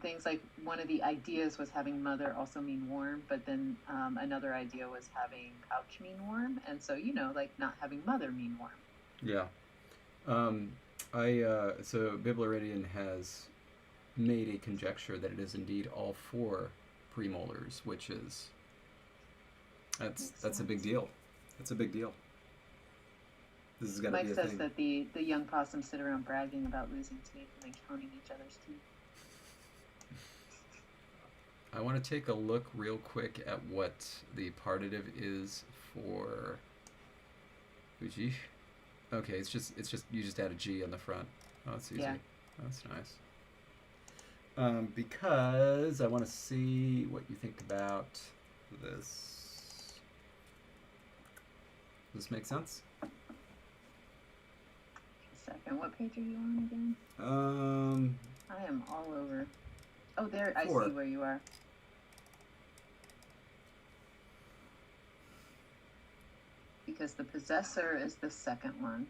Speaker 2: Things like one of the ideas was having mother also mean warm, but then another idea was having couch mean warm, and so like not having mother mean warm.
Speaker 1: Yeah. So Biblaridian has made a conjecture that it is indeed all four premolars, which is that's a big deal. It's a big deal. This is gonna be a thing.
Speaker 2: Mike says that the young possums sit around bragging about losing teeth and then counting each other's teeth.
Speaker 1: I want to take a look real quick at what the partitive is for Uji. Okay, it's just you just add a G on the front. Oh, that's easy. Yeah. That's nice. Because I want to see what you think about this. Does this make sense?
Speaker 2: Second, what page are you on again? I am all over. Oh, there, 4. I see where you are. Because the possessor is the second one.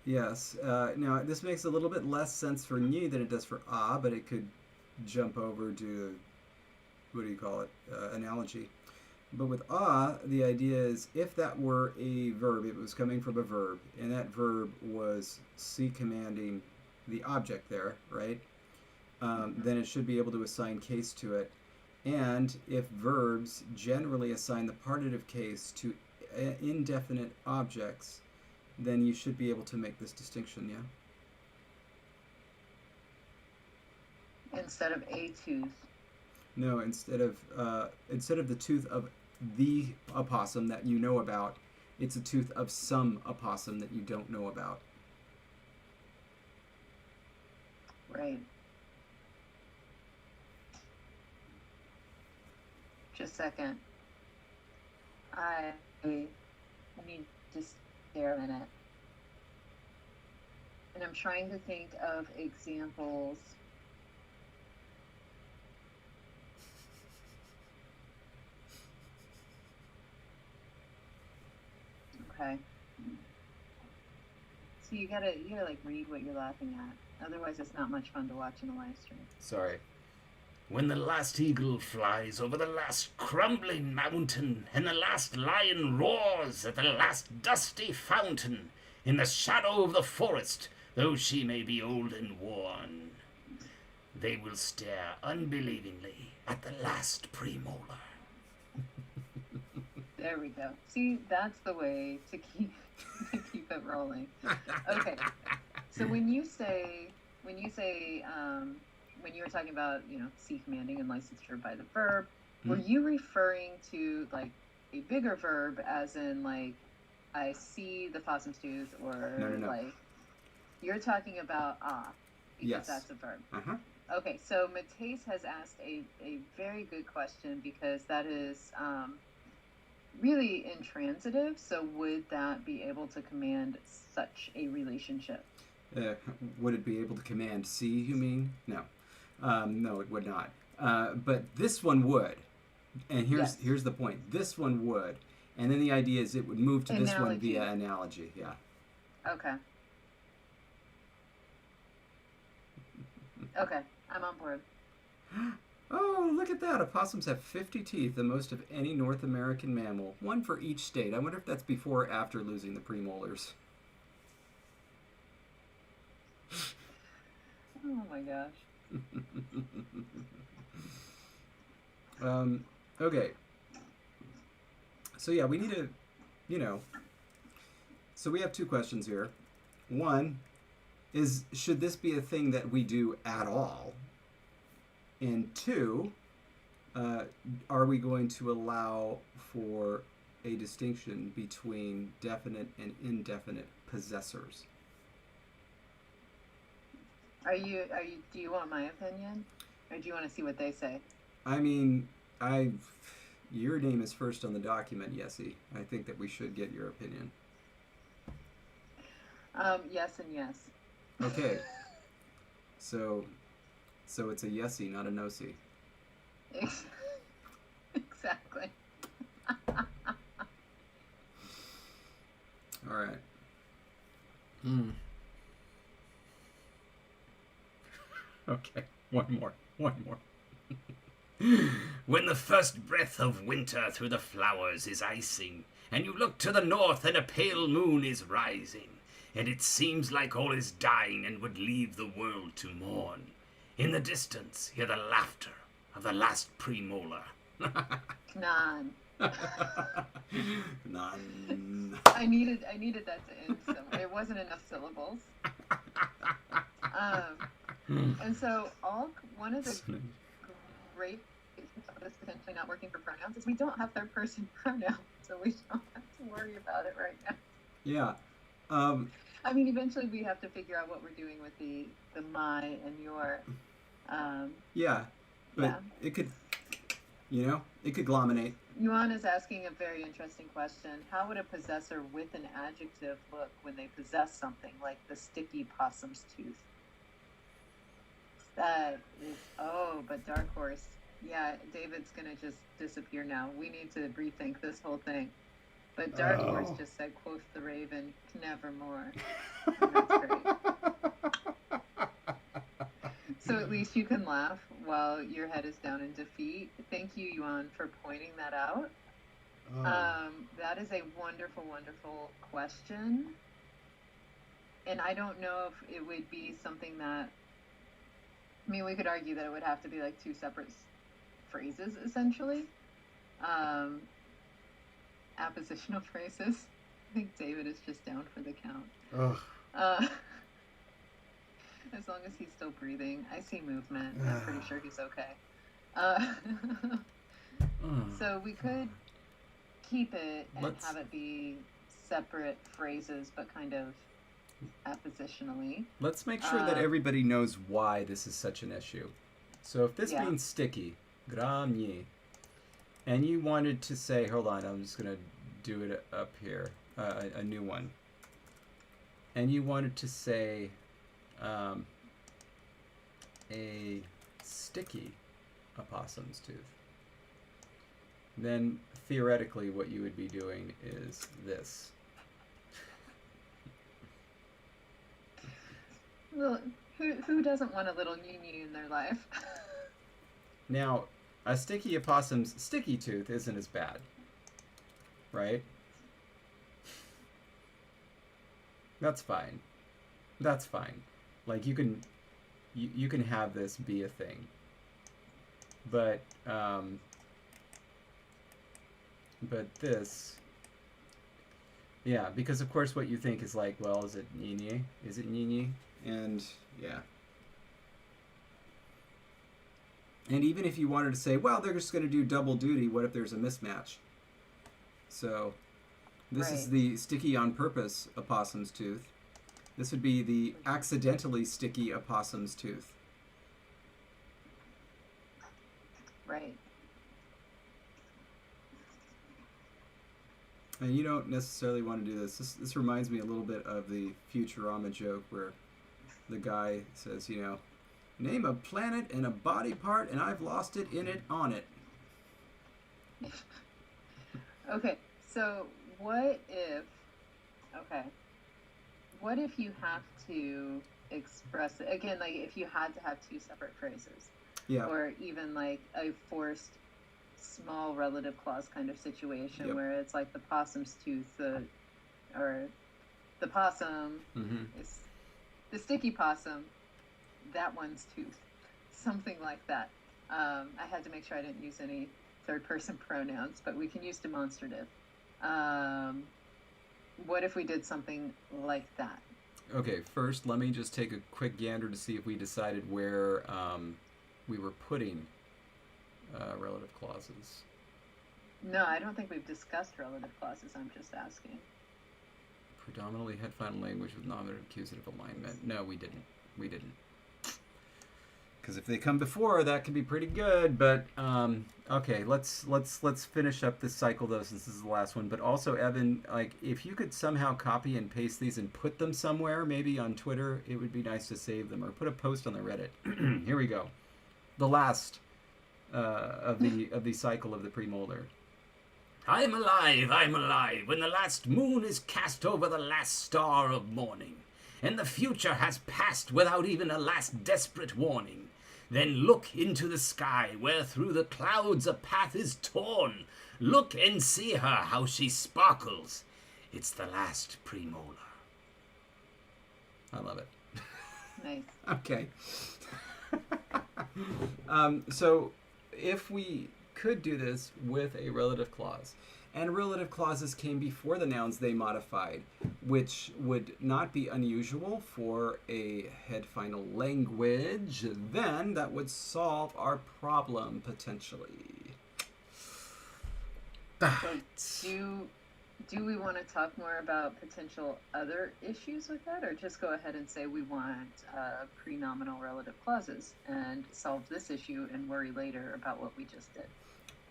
Speaker 1: Yes. Now, this makes a little bit less sense for ni than it does for ah, but it could jump over to, what do you call it, analogy. But with ah, the idea is if that were a verb, it was coming from a verb, and that verb was commanding the object there, right? Then it should be able to assign case to it. And if verbs generally assign the partitive case to indefinite objects, then you should be able to make this distinction,
Speaker 2: yeah? Instead of a tooth.
Speaker 1: No, instead of the tooth of the opossum that you know about, it's a tooth of some opossum that you don't know about.
Speaker 2: Right. Just a second. Let me just stare a minute. And I'm trying to think of examples Okay. So you gotta like read what you're laughing at. Otherwise, it's not much fun to watch in a live stream.
Speaker 1: Sorry.
Speaker 3: When the last eagle flies over the last crumbling mountain, and the last lion roars at the last dusty fountain, in the shadow of the forest, though she may be old and worn, they will stare unbelievingly at the last premolar.
Speaker 2: There we go. See, that's the way to keep it rolling. Okay. So when you were talking about, see commanding and licensure by the verb, were you referring to like a bigger verb as in like I see the possum's tooth, or
Speaker 1: No.
Speaker 2: like you're talking about because
Speaker 1: Yes.
Speaker 2: that's a verb.
Speaker 1: Uh-huh.
Speaker 2: Okay, so Matisse has asked a very good question, because that is really intransitive. So would that be able to command such a relationship?
Speaker 1: Would it be able to command C, you mean? No. No, it would not. But this one would. And here's the point. This one would. And then the idea is it would move to this one via analogy. Yeah.
Speaker 2: Okay. Okay, I'm on board.
Speaker 1: Oh, look at that. Opossums have 50 teeth, the most of any North American mammal. One for each state. I wonder if that's before or after losing the premolars.
Speaker 2: Oh my gosh.
Speaker 1: Okay. So yeah, we need to, so we have two questions here. One is, should this be a thing that we do at all? And two, are we going to allow for a distinction between definite and indefinite possessors?
Speaker 2: Do you want my opinion, or do you want to see what they say?
Speaker 1: I mean, your name is first on the document, Yessie. I think that we should get your opinion.
Speaker 2: Yes and yes.
Speaker 1: Okay. So it's a Yessie, not a no-see.
Speaker 2: Exactly.
Speaker 1: All right. Okay, one more.
Speaker 3: When the first breath of winter through the flowers is icing, and you look to the north and a pale moon is rising, and it seems like all is dying and would leave the world to mourn, in the distance hear the laughter of the last premolar.
Speaker 2: None.
Speaker 1: None.
Speaker 2: I needed that to end somewhere. It wasn't enough syllables. And so one of the great reasons of this potentially not working for pronouns is we don't have third person pronouns, so we don't have to worry about it right now.
Speaker 1: Yeah.
Speaker 2: I mean, eventually we have to figure out what we're doing with the my and your.
Speaker 1: Yeah, but
Speaker 2: yeah.
Speaker 1: It could, it could glominate.
Speaker 2: Yuan is asking a very interesting question. How would a possessor with an adjective look when they possess something like the sticky possum's tooth? That is, but Dark Horse. Yeah, David's going to just disappear now. We need to rethink this whole thing. But Dark Horse just said, quoth the raven, nevermore. And that's great. So at least you can laugh while your head is down in defeat. Thank you, Yuan, for pointing that out. That is a wonderful, wonderful question. And I don't know if it would be something that, I mean, we could argue that it would have to be like two separate phrases, essentially. Appositional phrases. I think David is just down for the count. As long as he's still breathing. I see movement. I'm pretty sure he's okay. So we could keep it and have it be separate phrases, but kind of appositionally.
Speaker 1: Let's make sure that everybody knows why this is such an issue. So if this means sticky, gramni, and you wanted to say, hold on, I'm just going to do it up here, a new one. And you wanted to say a sticky opossum's tooth. Then theoretically what you would be doing is this.
Speaker 2: Well, who doesn't want a little new in their life?
Speaker 1: Now, a sticky opossum's sticky tooth isn't as bad, right? That's fine. That's fine. Like you can have this be a thing. But this, yeah, because of course what you think is like, well, is it Nini? Is it Nini? And yeah. And even if you wanted to say, well, they're just going to do double duty, what if there's a mismatch? So this is
Speaker 2: Right.
Speaker 1: the sticky on purpose opossum's tooth. This would be the accidentally sticky opossum's tooth.
Speaker 2: Right.
Speaker 1: And you don't necessarily want to do this. This reminds me a little bit of the Futurama joke where the guy says, you know, name a planet and a body part, and I've lost it in it on it.
Speaker 2: Okay, so what if, okay, what if you have to express it, again, like if you had to have two separate phrases,
Speaker 1: Yeah.
Speaker 2: or even like a forced small relative clause kind of situation
Speaker 1: Yep.
Speaker 2: where it's like the possum's tooth, or the possum
Speaker 1: Mm-hmm.
Speaker 2: is the sticky possum, that one's tooth, something like that. I had to make sure I didn't use any third person pronouns, but we can use demonstrative. What if we did something like that?
Speaker 1: Okay, first let me just take a quick gander to see if we decided where we were putting relative clauses.
Speaker 2: No, I don't think we've discussed relative clauses. I'm just asking.
Speaker 1: Predominantly head final language with nominative accusative alignment. No, we didn't. We didn't. Because if they come before, that can be pretty good. But okay, let's finish up this cycle though, since this is the last one. But also, Evan, like if you could somehow copy and paste these and put them somewhere, maybe on Twitter, it would be nice to save them, or put a post on the Reddit. Here we go. The last of the cycle of the premolder.
Speaker 3: I'm alive, when the last moon is cast over the last star of morning, and the future has passed without even a last desperate warning. Then look into the sky, where through the clouds a path is torn. Look and see her, how she sparkles. It's the last premolar.
Speaker 1: I love it.
Speaker 2: Nice.
Speaker 1: Okay. So if we could do this with a relative clause, and relative clauses came before the nouns they modified, which would not be unusual for a head final language, then that would solve our problem potentially.
Speaker 2: So do we want to talk more about potential other issues with that, or just go ahead and say we want pre-nominal relative clauses and solve this issue and worry later about what we just did?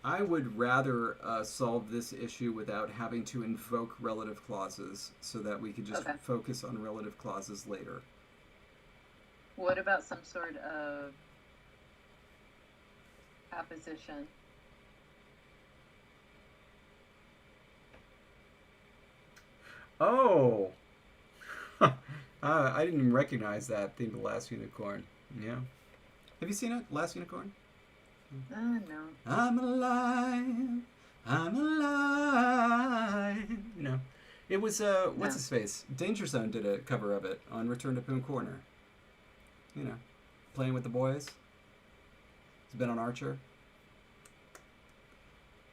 Speaker 1: I would rather solve this issue without having to invoke relative clauses so that we could just focus on relative clauses later.
Speaker 2: What about some sort of apposition?
Speaker 1: Oh! I didn't even recognize that theme of The Last Unicorn. Yeah. Have you seen it? Last Unicorn?
Speaker 2: No.
Speaker 1: I'm alive. I'm alive. You know. It was, what's his face? Danger Zone did a cover of it on Return to Poon Corner. You know. Playing with the boys. He's been on Archer.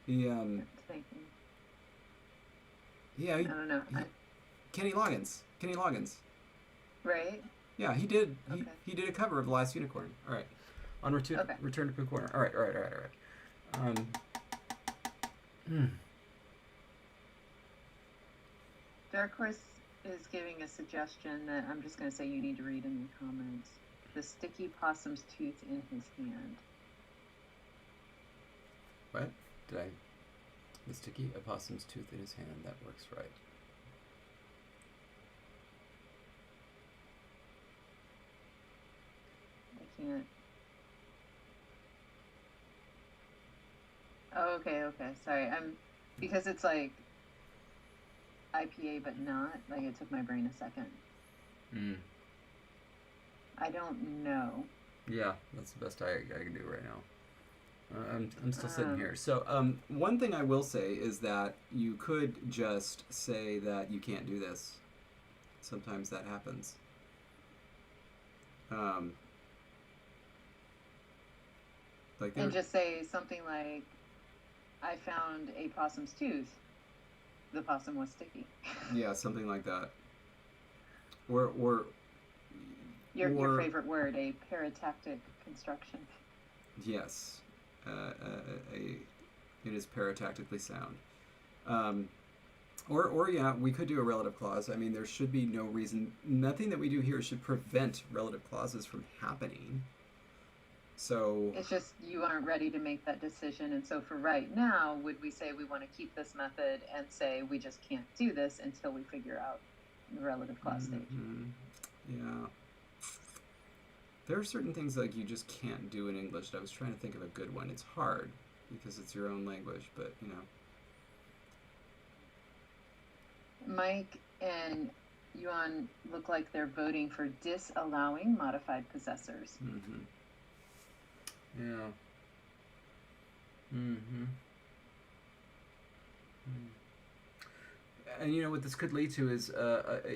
Speaker 1: He,
Speaker 2: Thinking.
Speaker 1: yeah,
Speaker 2: I don't know.
Speaker 1: Kenny Loggins.
Speaker 2: Right?
Speaker 1: Yeah, he did.
Speaker 2: Okay.
Speaker 1: He did a cover of The Last Unicorn. All right. On Return to Poon Corner. All right.
Speaker 2: Dark Horse is giving a suggestion that I'm just going to say you need to read in the comments. The sticky possum's tooth in his hand.
Speaker 1: What? The sticky opossum's tooth in his hand. That works right.
Speaker 2: I can't. Oh, okay. Sorry. Because it's like IPA but not, like it took my brain a second. I don't know.
Speaker 1: Yeah, that's the best I can do right now. I'm still sitting
Speaker 2: Um,
Speaker 1: here. So one thing I will say is that you could just say that you can't do this. Sometimes that happens. Um, like
Speaker 2: and just say something like, I found a possum's tooth. The possum was sticky.
Speaker 1: yeah, something like that. Or
Speaker 2: Your favorite word, a paratactic construction.
Speaker 1: yes, it is paratactically sound. Um, or yeah, we could do a relative clause. I mean, there should be no reason. Nothing that we do here should prevent relative clauses from happening. So
Speaker 2: It's just you aren't ready to make that decision. And so for right now, would we say we want to keep this method and say we just can't do this until we figure out the relative clause stage?
Speaker 1: Yeah. There are certain things like you just can't do in English. I was trying to think of a good one. It's hard because it's your own language, but you know.
Speaker 2: Mike and Yuan look like they're voting for disallowing modified possessors.
Speaker 1: Mm-hmm. Yeah. Mm-hmm. And you know what this could lead to is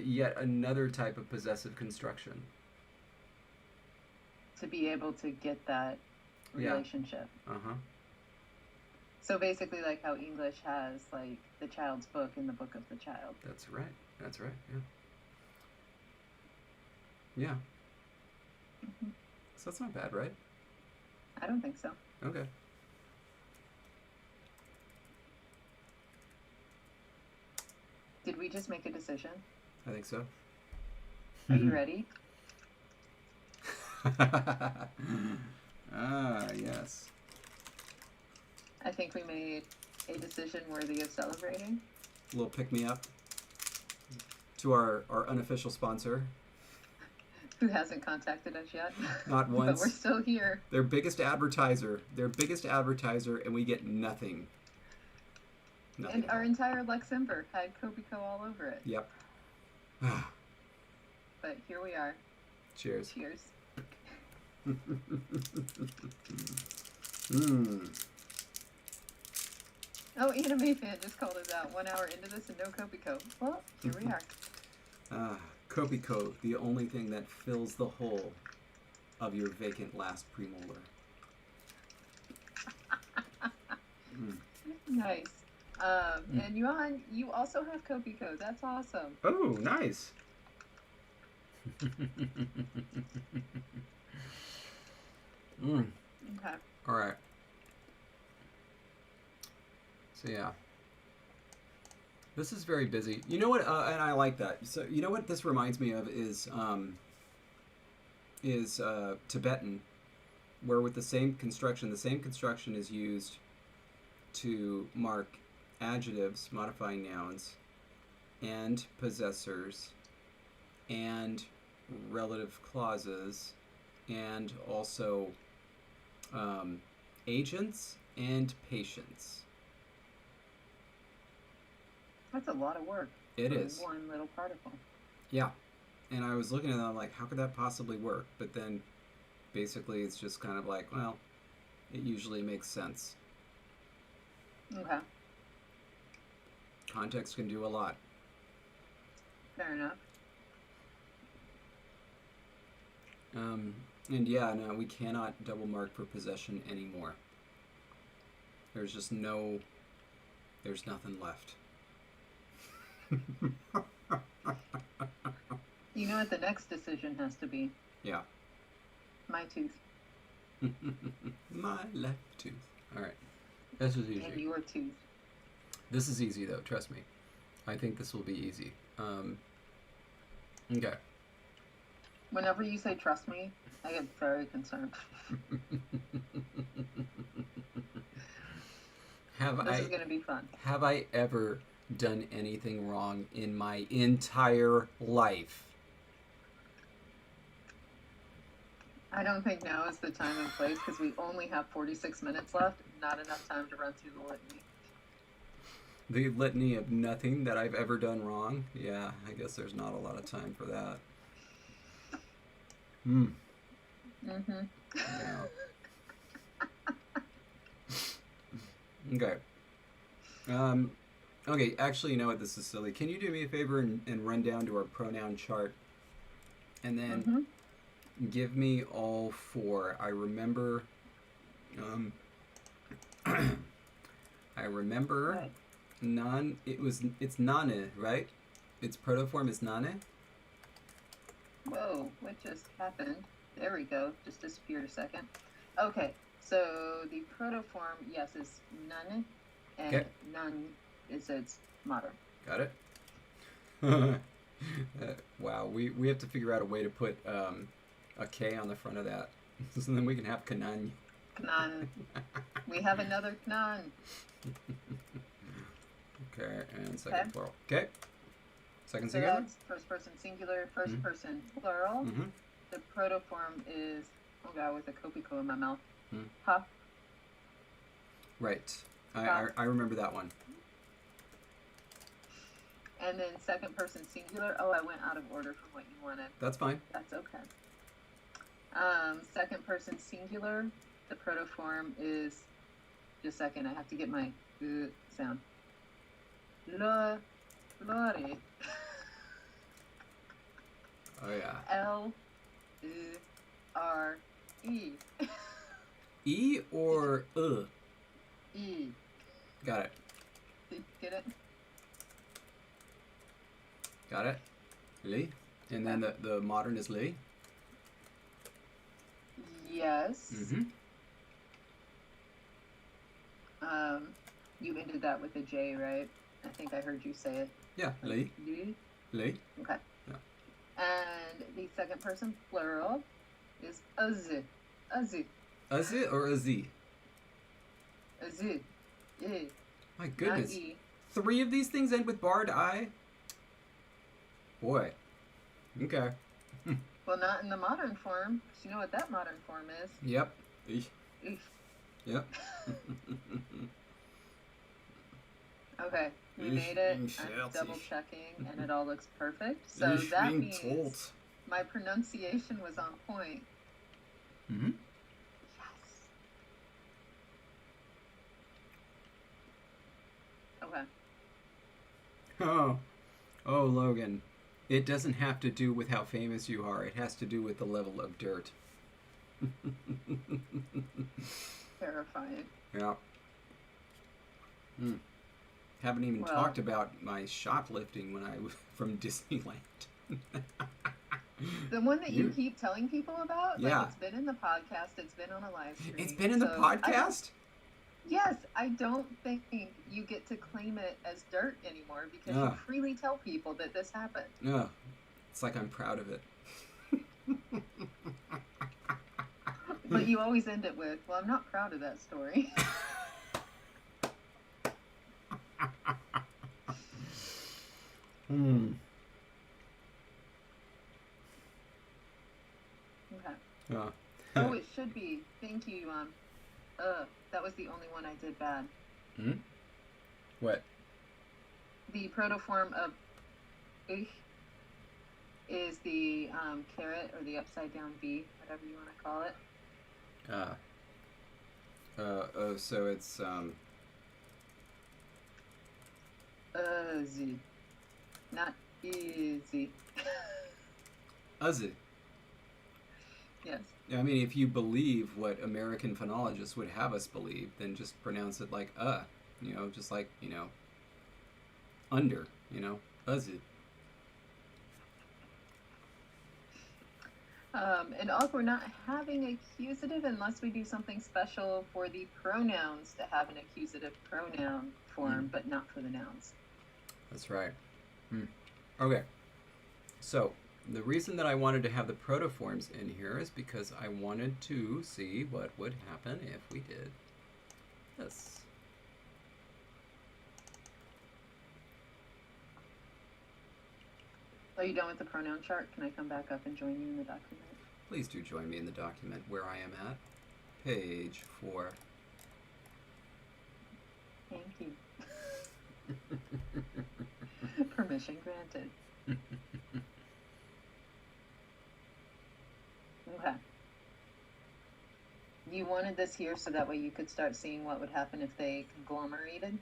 Speaker 1: yet another type of possessive construction.
Speaker 2: To be able to get that relationship.
Speaker 1: Yeah. Uh-huh.
Speaker 2: So basically like how English has like the child's book in the book of the child.
Speaker 1: That's right. That's right. Yeah. Yeah.
Speaker 2: Mm-hmm.
Speaker 1: So that's not bad, right?
Speaker 2: I don't think so.
Speaker 1: Okay.
Speaker 2: Did we just make a decision?
Speaker 1: I think so.
Speaker 2: Are you ready?
Speaker 1: Ah, yes.
Speaker 2: I think we made a decision worthy of celebrating.
Speaker 1: A little pick-me-up to our unofficial sponsor.
Speaker 2: Who hasn't contacted us yet?
Speaker 1: Not once.
Speaker 2: But we're still here.
Speaker 1: Their biggest advertiser, and we get nothing. Nothing
Speaker 2: And our entire Luxembourg had Copico all over it.
Speaker 1: Yep.
Speaker 2: But here we are.
Speaker 1: Cheers.
Speaker 2: Cheers. Oh, Anime Fan just called us out. 1 hour into this and no Copico. Well, here we are.
Speaker 1: Copico, the only thing that fills the hole of your vacant last premolar.
Speaker 2: Nice. And Yuan, you also have Copico. That's awesome.
Speaker 1: Oh, nice.
Speaker 2: Okay.
Speaker 1: All right. So yeah, this is very busy. You know what? And I like that. So you know what this reminds me of is Tibetan, where with the same construction is used to mark adjectives, modifying nouns, and possessors, and relative clauses, and also agents and patients.
Speaker 2: That's a lot of work.
Speaker 1: It is.
Speaker 2: One little particle.
Speaker 1: Yeah. And I was looking at that, I'm like, how could that possibly work? But then basically it's just kind of like, well, it usually makes sense.
Speaker 2: Okay.
Speaker 1: Context can do a lot.
Speaker 2: Fair enough.
Speaker 1: And yeah, no, we cannot double mark for possession anymore. There's just there's nothing left.
Speaker 2: You know what the next decision has to be?
Speaker 1: Yeah.
Speaker 2: My tooth.
Speaker 1: My left tooth. All right. This is easy.
Speaker 2: And your tooth.
Speaker 1: This is easy, though. Trust me. I think this will be easy. Okay.
Speaker 2: Whenever you say trust me, I get very concerned. This is going to be fun.
Speaker 1: Have I ever done anything wrong in my entire life?
Speaker 2: I don't think now is the time and place because we only have 46 minutes left. Not enough time to run through the litany.
Speaker 1: The litany of nothing that I've ever done wrong? Yeah, I guess there's not a lot of time for that.
Speaker 2: Mm-hmm.
Speaker 1: Yeah. Okay. Um, okay, actually, you know what? This is silly. Can you do me a favor and run down to our pronoun chart and then
Speaker 2: Mm-hmm.
Speaker 1: give me all four? I remember. Um, I remember.
Speaker 2: Right.
Speaker 1: It's nane, right? Its protoform is nane.
Speaker 2: Whoa, what just happened? There we go. Just disappeared a second. Okay, so the protoform, yes, is none, and
Speaker 1: Okay.
Speaker 2: none is its modern.
Speaker 1: Got it. Wow, we have to figure out a way to put a K on the front of that, so then we can have Kanan.
Speaker 2: Knan. We have another Knan.
Speaker 1: Okay, and second
Speaker 2: Okay.
Speaker 1: plural. Okay. Second
Speaker 2: So
Speaker 1: singular.
Speaker 2: that's first person singular, 1st
Speaker 1: Mhm.
Speaker 2: person plural.
Speaker 1: Mm-hmm.
Speaker 2: The protoform is, oh god, with a kopiko in my mouth.
Speaker 1: Hmm.
Speaker 2: Ha.
Speaker 1: Right. I remember that one.
Speaker 2: And then second person singular. Oh, I went out of order from what you wanted.
Speaker 1: That's fine.
Speaker 2: That's okay. Second person singular. The protoform is, just a second, I have to get my sound. Lore.
Speaker 1: Oh yeah.
Speaker 2: L-R-E.
Speaker 1: E or
Speaker 2: E.
Speaker 1: Got it.
Speaker 2: Get it?
Speaker 1: Got it. Li. And then the modern is Li.
Speaker 2: Yes.
Speaker 1: Mm-hmm.
Speaker 2: You ended that with a J, right? I think I heard you say it.
Speaker 1: Yeah. Li.
Speaker 2: Li.
Speaker 1: Li.
Speaker 2: Okay.
Speaker 1: Yeah.
Speaker 2: And the second person plural is az. Az.
Speaker 1: Az it or a Z?
Speaker 2: Az. E.
Speaker 1: My goodness.
Speaker 2: Not E.
Speaker 1: 3 of these things end with barred I. Boy. Okay.
Speaker 2: Well, not in the modern form. 'Cause you know what that modern form is.
Speaker 1: Yep. Eesh.
Speaker 2: Eesh.
Speaker 1: Yep.
Speaker 2: Okay, we
Speaker 1: Ich
Speaker 2: made it.
Speaker 1: bin
Speaker 2: I'm
Speaker 1: fertig.
Speaker 2: double checking, and it all looks perfect. So that means my pronunciation was on point.
Speaker 1: Mm-hmm.
Speaker 2: Yes. Okay.
Speaker 1: Oh, Logan. It doesn't have to do with how famous you are. It has to do with the level of dirt.
Speaker 2: Terrifying.
Speaker 1: Yeah. Haven't even talked about my shoplifting when I was from Disneyland.
Speaker 2: The one that you keep telling people about?
Speaker 1: Yeah.
Speaker 2: Like, it's been in the podcast. It's been on a live stream.
Speaker 1: It's been in the podcast?
Speaker 2: Yes, I don't think you get to claim it as dirt anymore because you freely tell people that this happened.
Speaker 1: No. It's like I'm proud of it.
Speaker 2: But you always end it with, well, I'm not proud of that story. Okay. Oh, it should be. Thank you, that was the only one I did bad.
Speaker 1: What?
Speaker 2: The protoform of ich is the caret or the upside down V, whatever you want to call it.
Speaker 1: So it's
Speaker 2: Z, not easy.
Speaker 1: Uzzy.
Speaker 2: Yes.
Speaker 1: I mean, if you believe what American phonologists would have us believe, then just pronounce it like just like, under, Uzzy.
Speaker 2: And also, we're not having accusative unless we do something special for the pronouns to have an accusative pronoun form, but not for the nouns.
Speaker 1: That's right. Okay. So, the reason that I wanted to have the protoforms in here is because I wanted to see what would happen if we did this.
Speaker 2: Are you done with the pronoun chart? Can I come back up and join you in the document?
Speaker 1: Please do join me in the document where I am at. Page 4.
Speaker 2: Thank you. Permission granted. Okay. You wanted this here so that way you could start seeing what would happen if they conglomerated?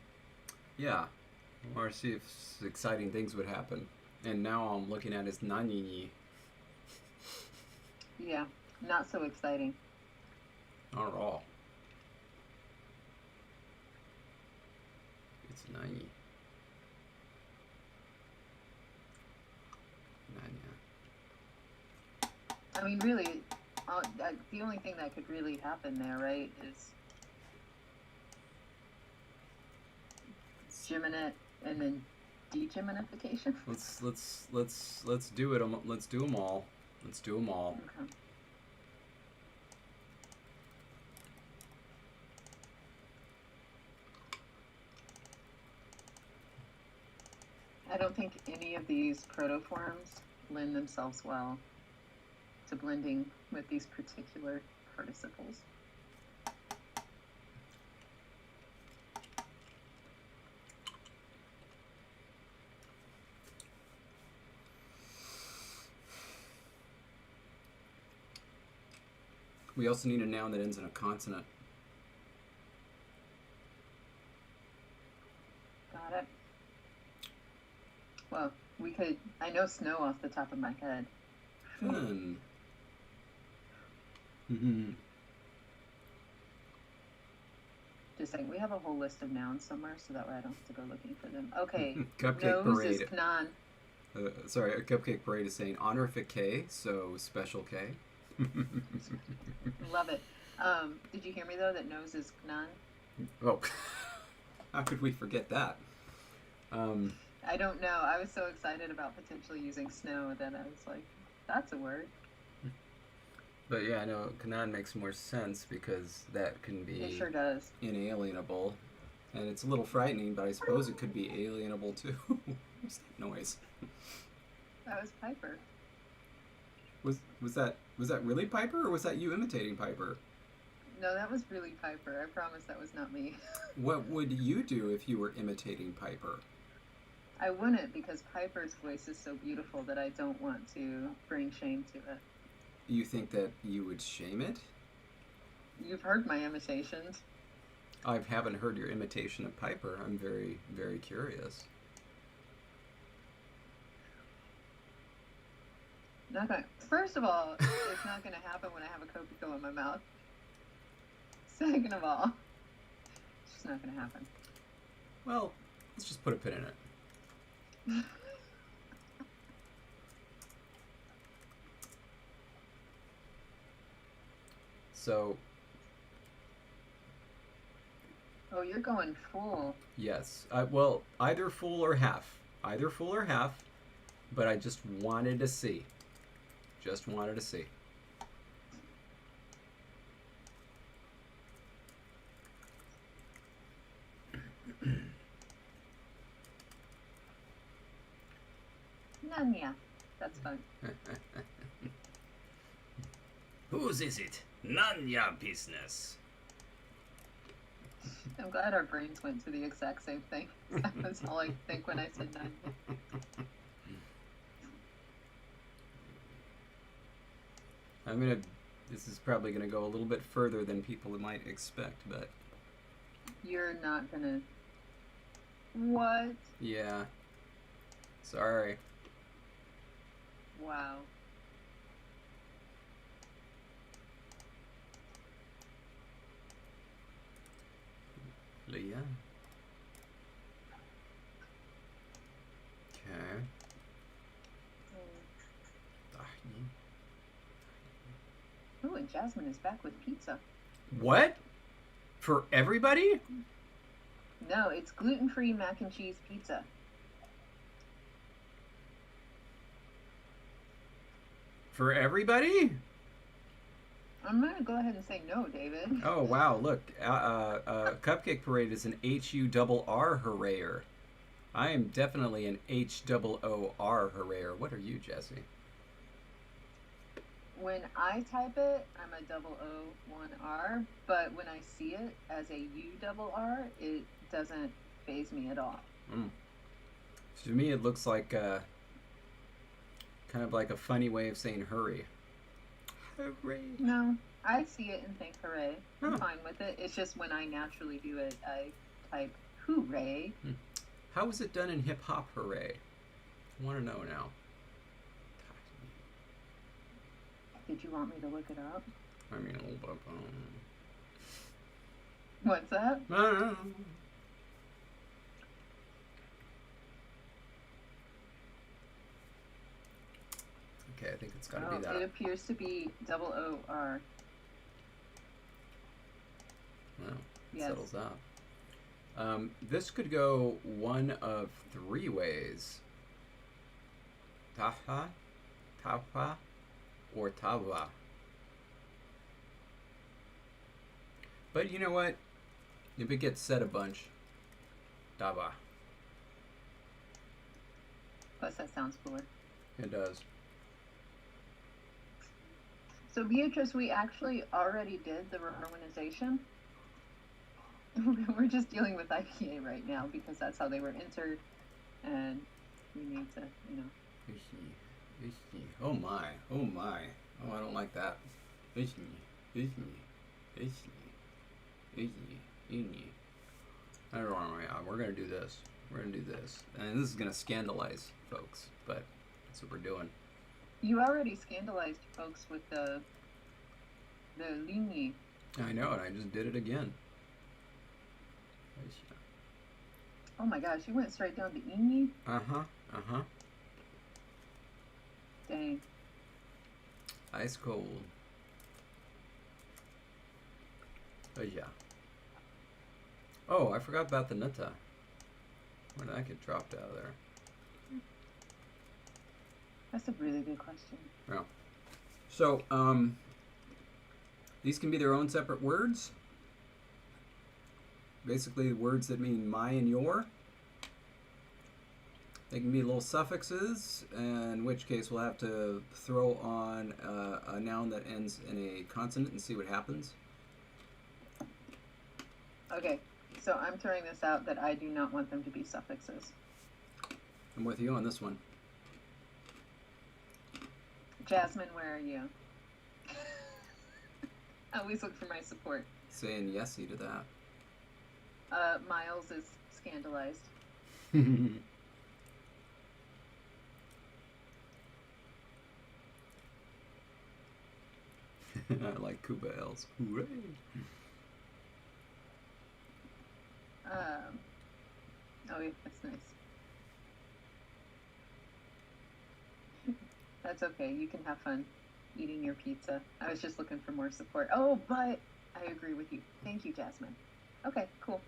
Speaker 1: Yeah. I want to see if exciting things would happen. And now I'm looking at his nani.
Speaker 2: Yeah, not so exciting.
Speaker 1: Not at all. It's nani. Nanya.
Speaker 2: I mean, really, the only thing that could really happen there, right, is geminate and then degeminification.
Speaker 1: Let's do it. Let's do them all. Let's do them all.
Speaker 2: Okay. I don't think any of these protoforms lend themselves well to blending with these particular participles.
Speaker 1: We also need a noun that ends in a consonant.
Speaker 2: Got it. Well, we could, I know snow off the top of my head.
Speaker 1: Fun.
Speaker 2: Just saying, we have a whole list of nouns somewhere, so that way I don't have to go looking for them. Okay,
Speaker 1: Cupcake
Speaker 2: nose
Speaker 1: Parade.
Speaker 2: is knan.
Speaker 1: Sorry, a Cupcake Parade is saying honorific K, so special K.
Speaker 2: Love it. Did you hear me though that nose is knan?
Speaker 1: Oh, how could we forget that?
Speaker 2: I don't know. I was so excited about potentially using snow that I was like, that's a word.
Speaker 1: But yeah, I know Kanan makes more sense because that can be
Speaker 2: It sure does.
Speaker 1: inalienable. And it's a little frightening, but I suppose it could be alienable too. What's that noise?
Speaker 2: That was Piper.
Speaker 1: Was that really Piper, or was that you imitating Piper?
Speaker 2: No, that was really Piper. I promise that was not me.
Speaker 1: What would you do if you were imitating Piper?
Speaker 2: I wouldn't, because Piper's voice is so beautiful that I don't want to bring shame to it.
Speaker 1: You think that you would shame it?
Speaker 2: You've heard my imitations.
Speaker 1: I haven't heard your imitation of Piper. I'm very, very curious.
Speaker 2: Not gonna. First of all, it's not going to happen when I have a Copico in my mouth. Second of all, it's just not going to happen.
Speaker 1: Well, let's just put a pin in it. So,
Speaker 2: Oh, you're going full.
Speaker 1: yes. Well, either full or half. Either full or half, but I just wanted to see. Just wanted to see.
Speaker 2: Nanya. That's fun.
Speaker 3: Whose is it? None your business.
Speaker 2: I'm glad our brains went to the exact same thing. That was all I think when I said Nanya.
Speaker 1: This is probably gonna go a little bit further than people might expect, but
Speaker 2: You're not going to. What?
Speaker 1: yeah. Sorry.
Speaker 2: Wow.
Speaker 1: Leah. Okay.
Speaker 2: Oh, and Jasmine is back with pizza.
Speaker 1: What? For everybody?
Speaker 2: No, it's gluten-free mac and cheese pizza.
Speaker 1: For everybody?
Speaker 2: I'm going to go ahead and say no, David.
Speaker 1: Oh wow! Look, Cupcake Parade is an HURR hoorayer. I am definitely an HOOR hoorayer. What are you, Jesse?
Speaker 2: When I type it, I'm a double O, one R, but when I see it as a U double R, it doesn't faze me at all.
Speaker 1: To me, it looks like kind of like a funny way of saying hurry. Hooray!
Speaker 2: No, I see it and think hooray. I'm
Speaker 1: Huh.
Speaker 2: fine with it. It's just when I naturally do it, I type hooray.
Speaker 1: How is it done in hip hop? Hooray! I want to know now.
Speaker 2: Did you want me to look it up?
Speaker 1: I mean, a little bit.
Speaker 2: What's that?
Speaker 1: I don't know. Okay, I think it's got to
Speaker 2: Oh,
Speaker 1: be that.
Speaker 2: it appears to be OOR.
Speaker 1: Well, it
Speaker 2: Yes.
Speaker 1: settles out. This could go one of three ways. Taha, Tapa, or Tawa. But you know what? If it gets said a bunch, Tawa.
Speaker 2: Plus, that sounds cooler.
Speaker 1: It does.
Speaker 2: So, Beatrice, we actually already did the romanization. We're just dealing with IPA right now because that's how they were entered, and we need to, you know.
Speaker 1: Ishi, ishi. Oh my, oh my. Oh, I don't like that. Ishi, ishi, ishi, ishi, ishi. I don't know. We're gonna do this. We're gonna do this, and this is gonna scandalize folks, but that's what we're doing.
Speaker 2: You already scandalized folks with the lingi.
Speaker 1: I know, and I just did it again.
Speaker 2: Oh my gosh, you went straight down to ingi?
Speaker 1: Uh-huh, uh-huh.
Speaker 2: Dang.
Speaker 1: Ice cold. Oh, yeah. Oh, I forgot about the nutta. Where did that get dropped out of there?
Speaker 2: That's a really good question.
Speaker 1: Yeah. So, these can be their own separate words. Basically, words that mean my and your. They can be little suffixes, in which case we'll have to throw on a noun that ends in a consonant and see what happens.
Speaker 2: Okay, so I'm throwing this out that I do not want them to be suffixes.
Speaker 1: I'm with you on this one.
Speaker 2: Jasmine, where are you? I always look for my support.
Speaker 1: Saying yesy to that.
Speaker 2: Miles is scandalized.
Speaker 1: I like Cuba L's. Hooray!
Speaker 2: Oh, yeah, that's nice. That's okay. You can have fun eating your pizza. I was just looking for more support. Oh, but I agree with you. Thank you, Jasmine. Okay, cool.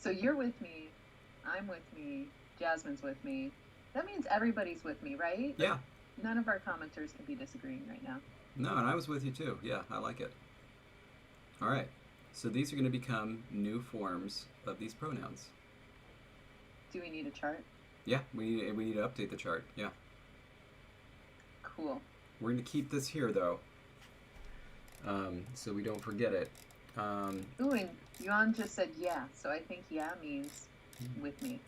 Speaker 2: So you're with me, I'm with me, Jasmine's with me. That means everybody's with me, right?
Speaker 1: Yeah.
Speaker 2: None of our commenters can be disagreeing right now.
Speaker 1: No, and I was with you too. Yeah, I like it. All right. So these are going to become new forms of these pronouns.
Speaker 2: Do we need a chart?
Speaker 1: Yeah, we need to update the chart. Yeah.
Speaker 2: Cool.
Speaker 1: We're going to keep this here though, so we don't forget it.
Speaker 2: Ooh, and Yuan just said yeah, so I think yeah means with me.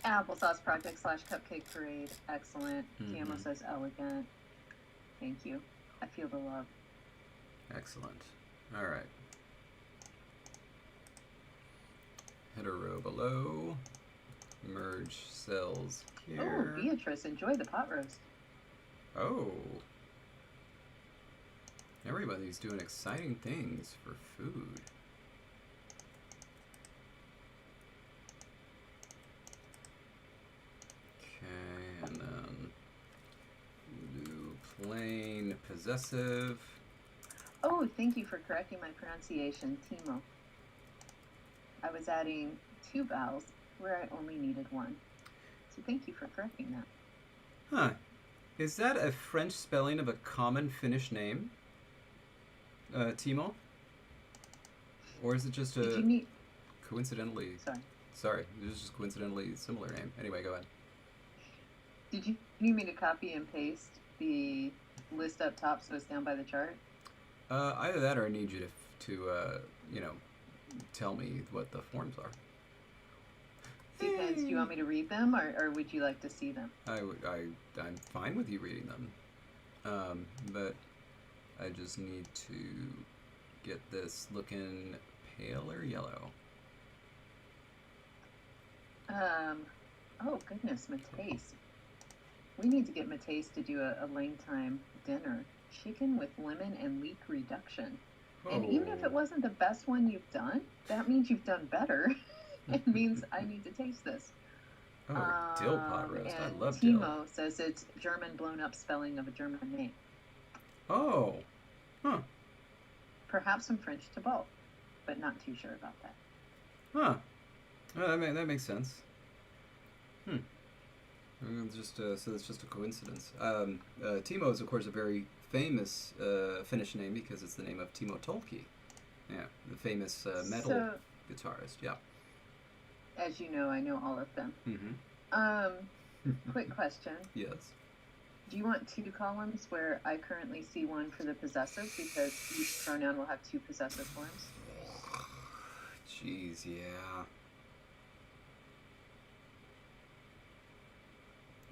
Speaker 2: Applesauce Project / Cupcake Parade. Excellent. Tiamo says elegant. Thank you. I feel the love.
Speaker 1: Excellent. All right. Header row below. Merge cells here.
Speaker 2: Oh, Beatrice, enjoy the pot roast.
Speaker 1: Oh. Everybody's doing exciting things for food. Okay, and then do plain possessive.
Speaker 2: Oh, thank you for correcting my pronunciation, Timo. I was adding 2 vowels where I only needed 1. So thank you for correcting that.
Speaker 1: Huh. Is that a French spelling of a common Finnish name? Timo? Or is it just
Speaker 2: Did
Speaker 1: a
Speaker 2: you need...
Speaker 1: coincidentally... Sorry, it was just coincidentally similar name. Anyway, go ahead.
Speaker 2: Did you need me to copy and paste the list up top so it's down by the chart?
Speaker 1: Either that or I need you to tell me what the forms are.
Speaker 2: Depends. Do you want me to read them or would you like to see them?
Speaker 1: I'm fine with you reading them. But I just need to get this looking paler yellow.
Speaker 2: Oh goodness, Mateus. We need to get Mateus to do a LangTime dinner. Chicken with lemon and leek reduction. And even if it wasn't the best one you've done, that means you've done better. It means I need to taste this.
Speaker 1: Oh, dill pot roast. I
Speaker 2: And
Speaker 1: love dill.
Speaker 2: Timo says it's German blown up spelling of a German name.
Speaker 1: Oh. Huh.
Speaker 2: Perhaps some French to both, but not too sure about that.
Speaker 1: Huh. Oh, that makes sense. So it's just a coincidence. Timo is, of course, a very famous Finnish name because it's the name of Timo Tolkki. Yeah, the famous metal guitarist. Yeah.
Speaker 2: As you know, I know all of them. Quick question.
Speaker 1: Yes.
Speaker 2: Do you want 2 columns where I currently see one for the possessive because each pronoun will have 2 possessive forms?
Speaker 1: Jeez, yeah.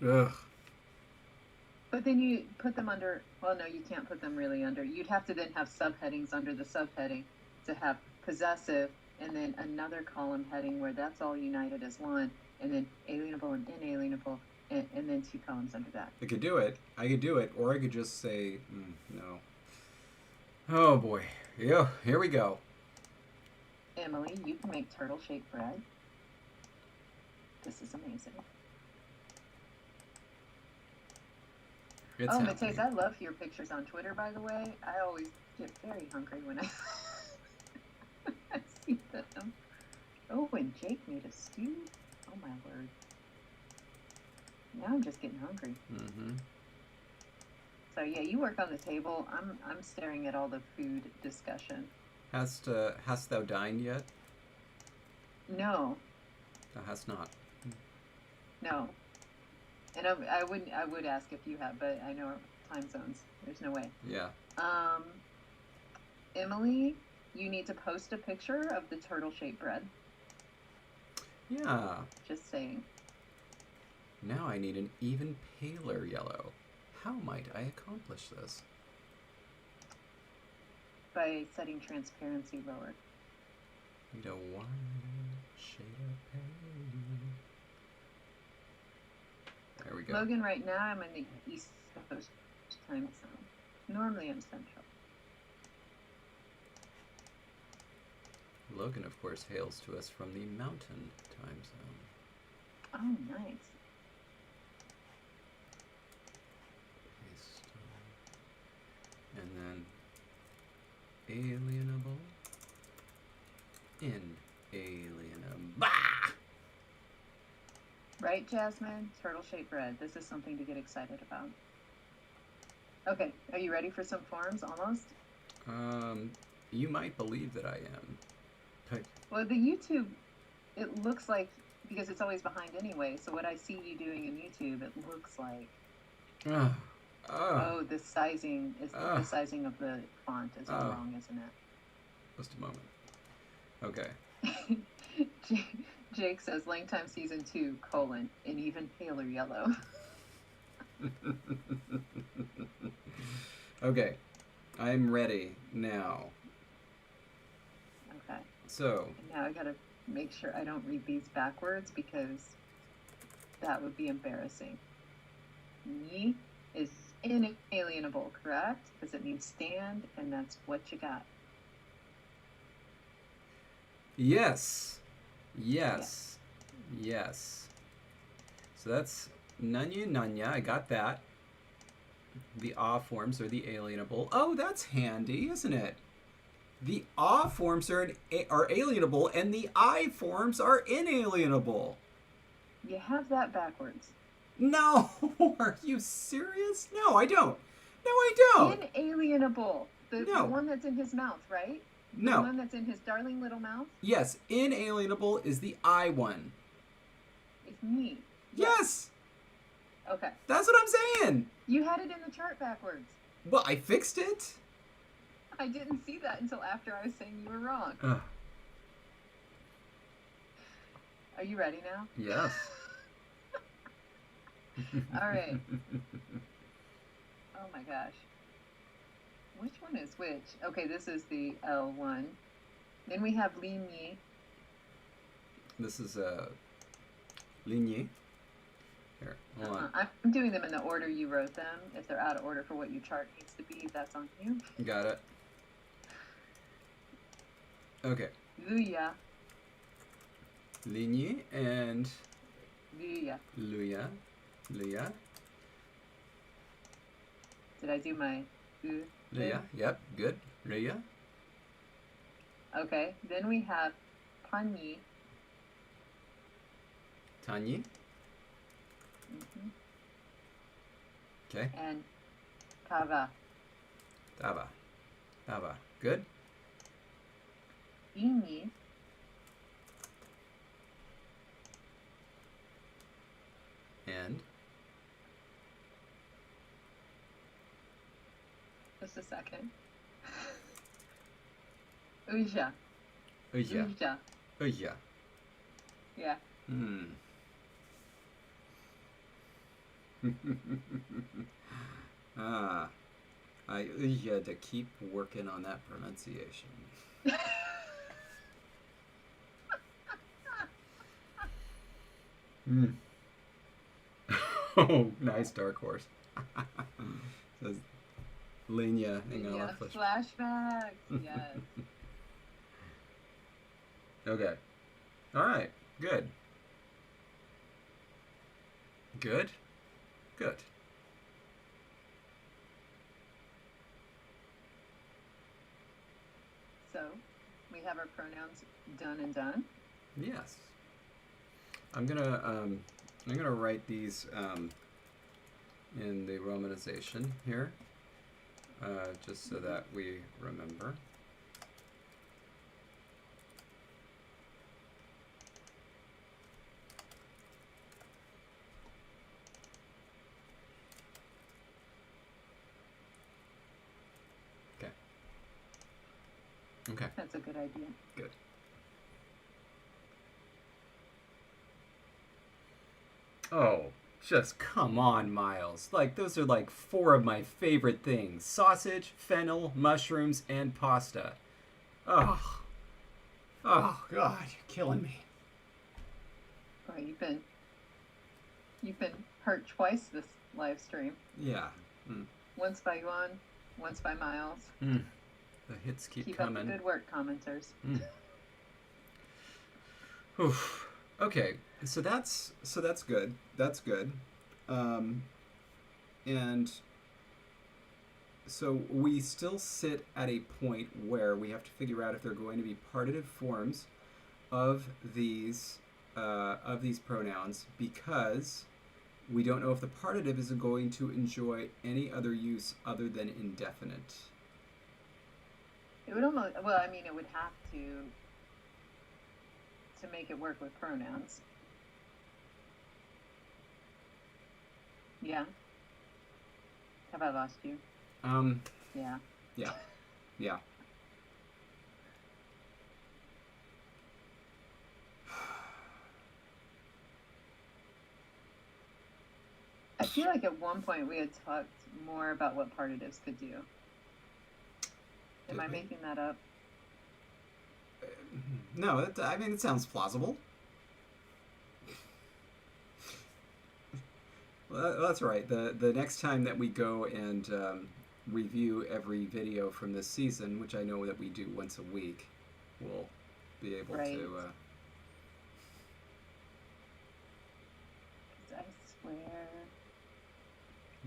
Speaker 1: Ugh.
Speaker 2: But then you put them under, well, no, you can't put them really under. You'd have to then have subheadings under the subheading to have possessive and then another column heading where that's all united as one, and then alienable and inalienable, and then 2 columns under that.
Speaker 1: I could do it. Or I could just say, no. Oh, boy. Yeah, here we go.
Speaker 2: Emily, you can make turtle-shaped bread. This is amazing.
Speaker 1: It's
Speaker 2: Mateus,
Speaker 1: happening.
Speaker 2: I love your pictures on Twitter, by the way. I always get very hungry when I see them. Oh, and Jake made a stew? Oh, my word. Now I'm just getting hungry.
Speaker 1: Mm-hmm.
Speaker 2: So, yeah, you work on the table. I'm staring at all the food discussion.
Speaker 1: Hast thou dined yet?
Speaker 2: No.
Speaker 1: Thou hast not.
Speaker 2: No. And I would ask if you have, but I know time zones. There's no way.
Speaker 1: Yeah.
Speaker 2: Emily, you need to post a picture of the turtle-shaped bread.
Speaker 1: Yeah.
Speaker 2: Just saying.
Speaker 1: Now I need an even paler yellow. How might I accomplish this?
Speaker 2: By setting transparency lower.
Speaker 1: Need a one shade of pale. There we go.
Speaker 2: Logan, right now I'm in the East Coast time zone. Normally I'm Central.
Speaker 1: Logan, of course, hails to us from the Mountain time zone.
Speaker 2: Oh, nice.
Speaker 1: Paste on. And then alienable. Inalienable. Bah!
Speaker 2: Right, Jasmine? Turtle-shaped bread. This is something to get excited about. Okay, are you ready for some forms, almost?
Speaker 1: You might believe that I am.
Speaker 2: Well, the YouTube, it looks like, because it's always behind anyway, so what I see you doing in YouTube, it looks like... Oh, the sizing the sizing of the font is all wrong, isn't it?
Speaker 1: Just a moment. Okay.
Speaker 2: Jake says, LangTime Season 2, an even paler yellow.
Speaker 1: Okay. I'm ready now.
Speaker 2: Okay.
Speaker 1: So.
Speaker 2: And now I gotta make sure I don't read these backwards because that would be embarrassing. Ni is inalienable, correct? Because it means stand, and that's what you got.
Speaker 1: Yes. So that's Nanya Nanya. I got that. The forms are the alienable. Oh, that's handy, isn't it? The forms are alienable, and the I forms are inalienable.
Speaker 2: You have that backwards.
Speaker 1: No, are you serious? No, I don't.
Speaker 2: Inalienable. The
Speaker 1: No.
Speaker 2: one that's in his mouth, right?
Speaker 1: No.
Speaker 2: The one that's in his darling little mouth?
Speaker 1: Yes, inalienable is the I one.
Speaker 2: It's me.
Speaker 1: Yes.
Speaker 2: Okay.
Speaker 1: That's what I'm saying.
Speaker 2: You had it in the chart backwards.
Speaker 1: Well, I fixed it.
Speaker 2: I didn't see that until after I was saying you were wrong.
Speaker 1: Ugh.
Speaker 2: Are you ready now?
Speaker 1: Yes.
Speaker 2: All right. Oh my gosh. Which one is which? Okay, this is the L one. Then we have Ligny.
Speaker 1: This is Ligny. Here, hold on.
Speaker 2: I'm doing them in the order you wrote them. If they're out of order for what your chart needs to be, that's on you.
Speaker 1: Got it. Okay.
Speaker 2: Luya.
Speaker 1: Ligny and
Speaker 2: Luya.
Speaker 1: Luya. Luya.
Speaker 2: Did I do my U?
Speaker 1: Luya. Yep, good. Luya.
Speaker 2: Okay, then we have Pani.
Speaker 1: Tanyi. Okay.
Speaker 2: And Kava.
Speaker 1: Tava. Tava. Good.
Speaker 2: Ini.
Speaker 1: And
Speaker 2: Just a second. Uja.
Speaker 1: Uja.
Speaker 2: Uja.
Speaker 1: Uja.
Speaker 2: Yeah.
Speaker 1: I had to keep working on that pronunciation. Oh, nice dark horse. Says Lenya.
Speaker 2: Yeah, flashbacks. Yes.
Speaker 1: Okay. All right. Good. Good. Good.
Speaker 2: So, we have our pronouns done and done.
Speaker 1: Yes. I'm gonna write these in the romanization here, just so that we remember. Okay.
Speaker 2: That's a good idea.
Speaker 1: Good. Oh, just come on, Miles. Like, those are like 4 of my favorite things. Sausage, fennel, mushrooms, and pasta. Oh. Oh, God, you're killing me.
Speaker 2: Boy, you've been hurt twice this live stream.
Speaker 1: Yeah.
Speaker 2: Once by Yuan, once by Miles.
Speaker 1: The hits keep coming.
Speaker 2: Keep up the good work, commenters.
Speaker 1: Oof. Okay, so that's good. That's good. And so we still sit at a point where we have to figure out if they're going to be partitive forms of these pronouns, because we don't know if the partitive is going to enjoy any other use other than indefinite.
Speaker 2: It would almost, well, I mean, it would have to make it work with pronouns. Yeah. Have I lost you? Yeah.
Speaker 1: Yeah. Yeah.
Speaker 2: I feel like at one point we had talked more about what partitives could do. Am I making that up?
Speaker 1: No, I mean, it sounds plausible. Well, that's right. The next time that we go and review every video from this season, which I know that we do once a week, we'll be able to...
Speaker 2: I swear...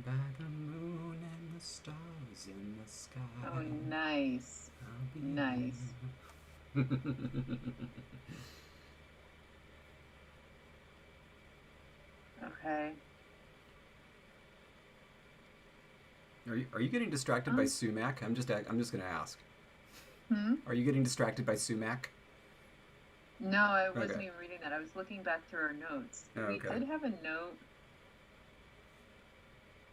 Speaker 1: By the moon and the stars in the sky.
Speaker 2: Oh, nice. Nice. Okay.
Speaker 1: Are you getting distracted by sumac? I'm just gonna ask. Are you getting distracted by sumac?
Speaker 2: No, I wasn't even reading that. I was looking back through our notes. We did have a note,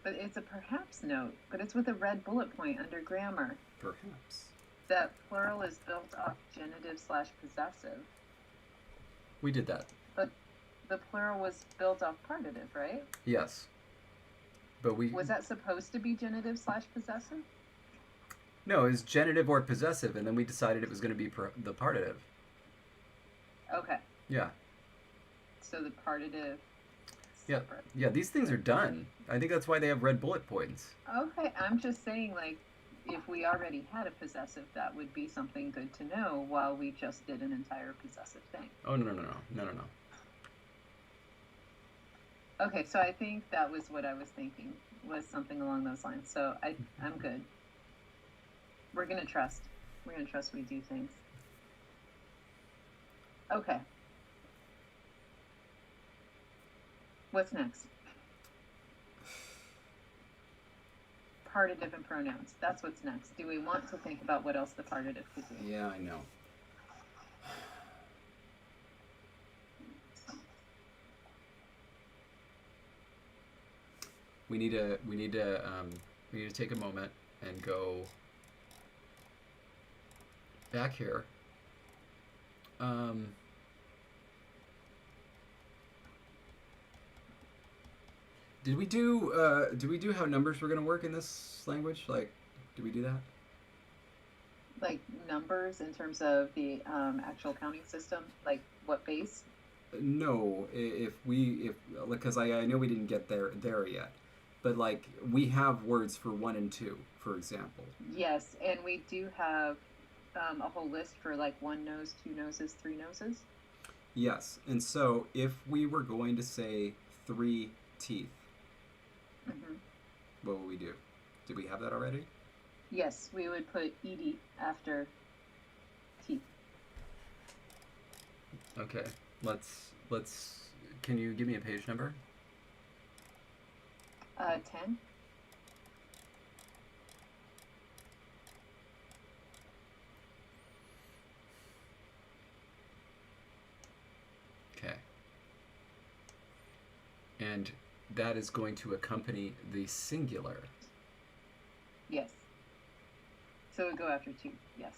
Speaker 2: but it's a perhaps note, but it's with a red bullet point under grammar.
Speaker 1: Perhaps.
Speaker 2: That plural is built off genitive/possessive.
Speaker 1: We did that.
Speaker 2: But the plural was built off partitive, right?
Speaker 1: Yes. But we
Speaker 2: Was that supposed to be genitive / possessive?
Speaker 1: no, it was genitive or possessive, and then we decided it was going to be the partitive.
Speaker 2: Okay.
Speaker 1: Yeah.
Speaker 2: So the partitive.
Speaker 1: Yeah.
Speaker 2: Separate.
Speaker 1: Yeah. These things are done. I think that's why they have red bullet points.
Speaker 2: Okay. I'm just saying, like, if we already had a possessive, that would be something good to know while we just did an entire possessive thing.
Speaker 1: Oh no.
Speaker 2: Okay, so I think that was what I was thinking, was something along those lines. So I'm good. We're gonna trust. We're gonna trust we do things. Okay. What's next? Partitive and pronouns. That's what's next. Do we want to think about what else the partitive could do?
Speaker 1: Yeah, I know. We need to take a moment and go back here. Did we do how numbers were going to work in this language? Like, did we do that?
Speaker 2: Like numbers in terms of the actual counting system, like what base?
Speaker 1: No, if because I know we didn't get there yet, but like we have words for 1 and 2, for example.
Speaker 2: Yes, and we do have a whole list for like 1 nose, 2 noses, 3 noses.
Speaker 1: Yes, and so if we were going to say 3 teeth, what would we do? Did we have that already?
Speaker 2: Yes, we would put ed after teeth.
Speaker 1: Okay, let's. Can you give me a page number?
Speaker 2: 10.
Speaker 1: Okay. And that is going to accompany the singular.
Speaker 2: Yes. So it would go after 2. Yes.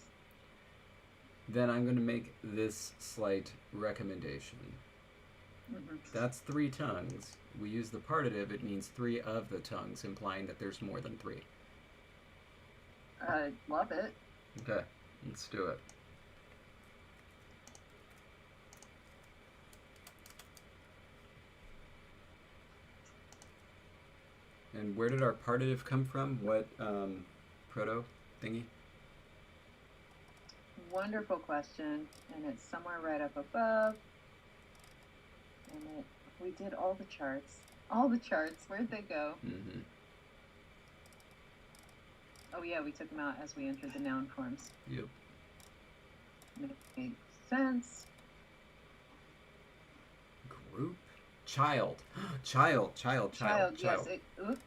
Speaker 1: Then I'm going to make this slight recommendation. That's 3 tongues. We use the partitive, it means 3 of the tongues, implying that there's more than 3.
Speaker 2: Love it.
Speaker 1: Okay, let's do it. And where did our partitive come from? What proto thingy?
Speaker 2: Wonderful question, and it's somewhere right up above. And we did all the charts. All the charts. Where'd they go?
Speaker 1: Mm-hmm.
Speaker 2: Oh yeah, we took them out as we entered the noun forms.
Speaker 1: Yep.
Speaker 2: Makes sense.
Speaker 1: Group. Child. Child.
Speaker 2: Yes. Ugh.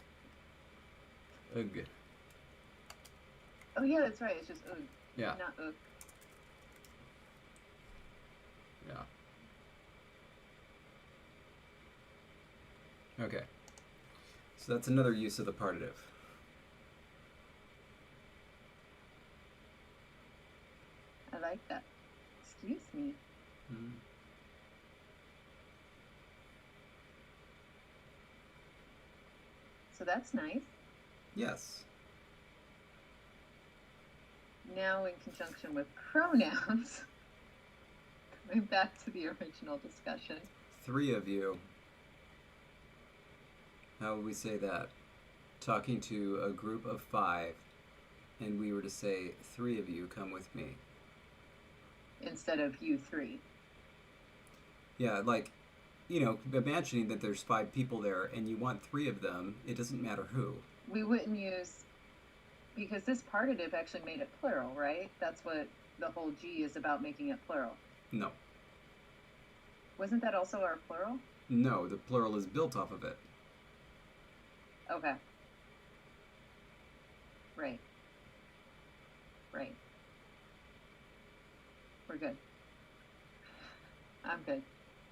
Speaker 1: Ugh.
Speaker 2: Oh yeah, that's right. It's just ugh.
Speaker 1: Yeah.
Speaker 2: Not ugh.
Speaker 1: Yeah. Okay. So that's another use of the partitive.
Speaker 2: I like that. Excuse me.
Speaker 1: Mm.
Speaker 2: So that's nice.
Speaker 1: Yes.
Speaker 2: Now in conjunction with pronouns, going back to the original discussion.
Speaker 1: 3 of you. How would we say that? Talking to a group of 5, and we were to say, 3 of you come with me.
Speaker 2: Instead of you 3.
Speaker 1: Yeah, like, imagining that there's 5 people there and you want 3 of them, it doesn't matter who.
Speaker 2: We wouldn't use, because this partitive actually made it plural, right? That's what the whole G is about, making it plural.
Speaker 1: No.
Speaker 2: Wasn't that also our plural?
Speaker 1: No, the plural is built off of it.
Speaker 2: Okay. Right. We're good. I'm good.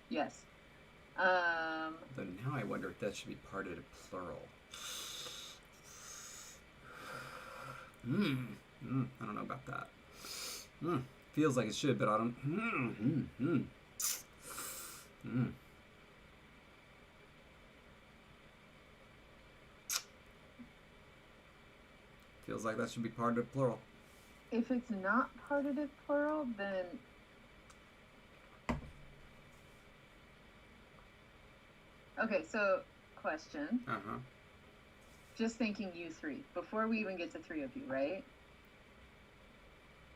Speaker 2: Yes.
Speaker 1: But now I wonder if that should be parted to plural. I don't know about that. Feels like it should, but I don't. Feels like that should be partitive plural.
Speaker 2: If it's not partitive plural, then okay. So, question.
Speaker 1: Uh-huh.
Speaker 2: Just thinking you three before we even get to three of you, right?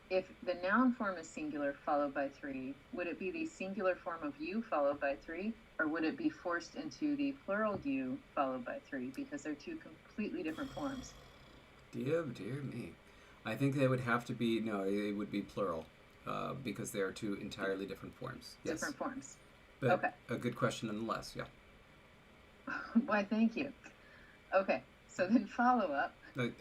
Speaker 2: If the noun form is singular followed by three, would it be the singular form of you followed by three, or would it be forced into the plural you followed by three because they're two completely different forms?
Speaker 1: Dear me. I think they would have to be, no, it would be plural because they are two entirely different forms. Yes.
Speaker 2: Different forms.
Speaker 1: But
Speaker 2: Okay.
Speaker 1: a good question nonetheless, yeah.
Speaker 2: Why, thank you. Okay, so then follow up.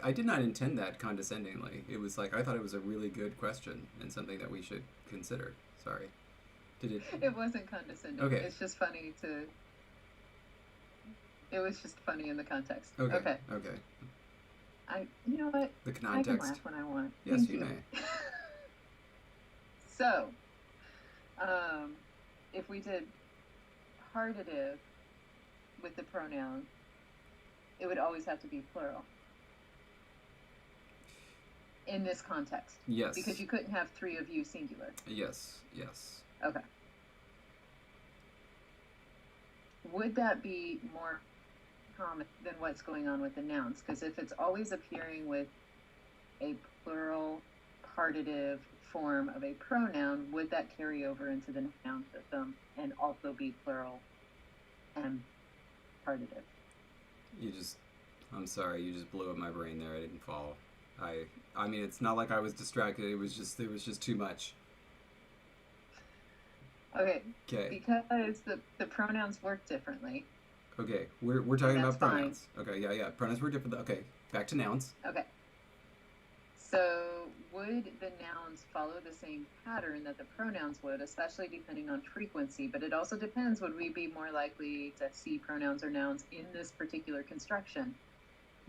Speaker 1: I did not intend that condescendingly. It was like, I thought it was a really good question and something that we should consider. Sorry. Did it?
Speaker 2: It wasn't condescending.
Speaker 1: Okay.
Speaker 2: It's just funny to. It was just funny in the context.
Speaker 1: Okay.
Speaker 2: You know what?
Speaker 1: The
Speaker 2: I can
Speaker 1: context.
Speaker 2: laugh when I want.
Speaker 1: Yes,
Speaker 2: Thank
Speaker 1: you
Speaker 2: you.
Speaker 1: may.
Speaker 2: So, if we did partitive with the pronoun, it would always have to be plural. In this context.
Speaker 1: Yes.
Speaker 2: Because you couldn't have three of you singular.
Speaker 1: Yes.
Speaker 2: Okay. Would that be more common than what's going on with the nouns? Because if it's always appearing with a plural partitive form of a pronoun, would that carry over into the noun system and also be plural and partitive?
Speaker 1: I'm sorry, you just blew up my brain there. I didn't follow. I mean, it's not like I was distracted. It was just too much.
Speaker 2: Okay.
Speaker 1: Okay.
Speaker 2: Because the pronouns work differently.
Speaker 1: Okay, we're talking about
Speaker 2: That's fine.
Speaker 1: pronouns. Okay, yeah. Pronouns were different. Okay, back to nouns.
Speaker 2: Okay. So would the nouns follow the same pattern that the pronouns would, especially depending on frequency? But it also depends, would we be more likely to see pronouns or nouns in this particular construction?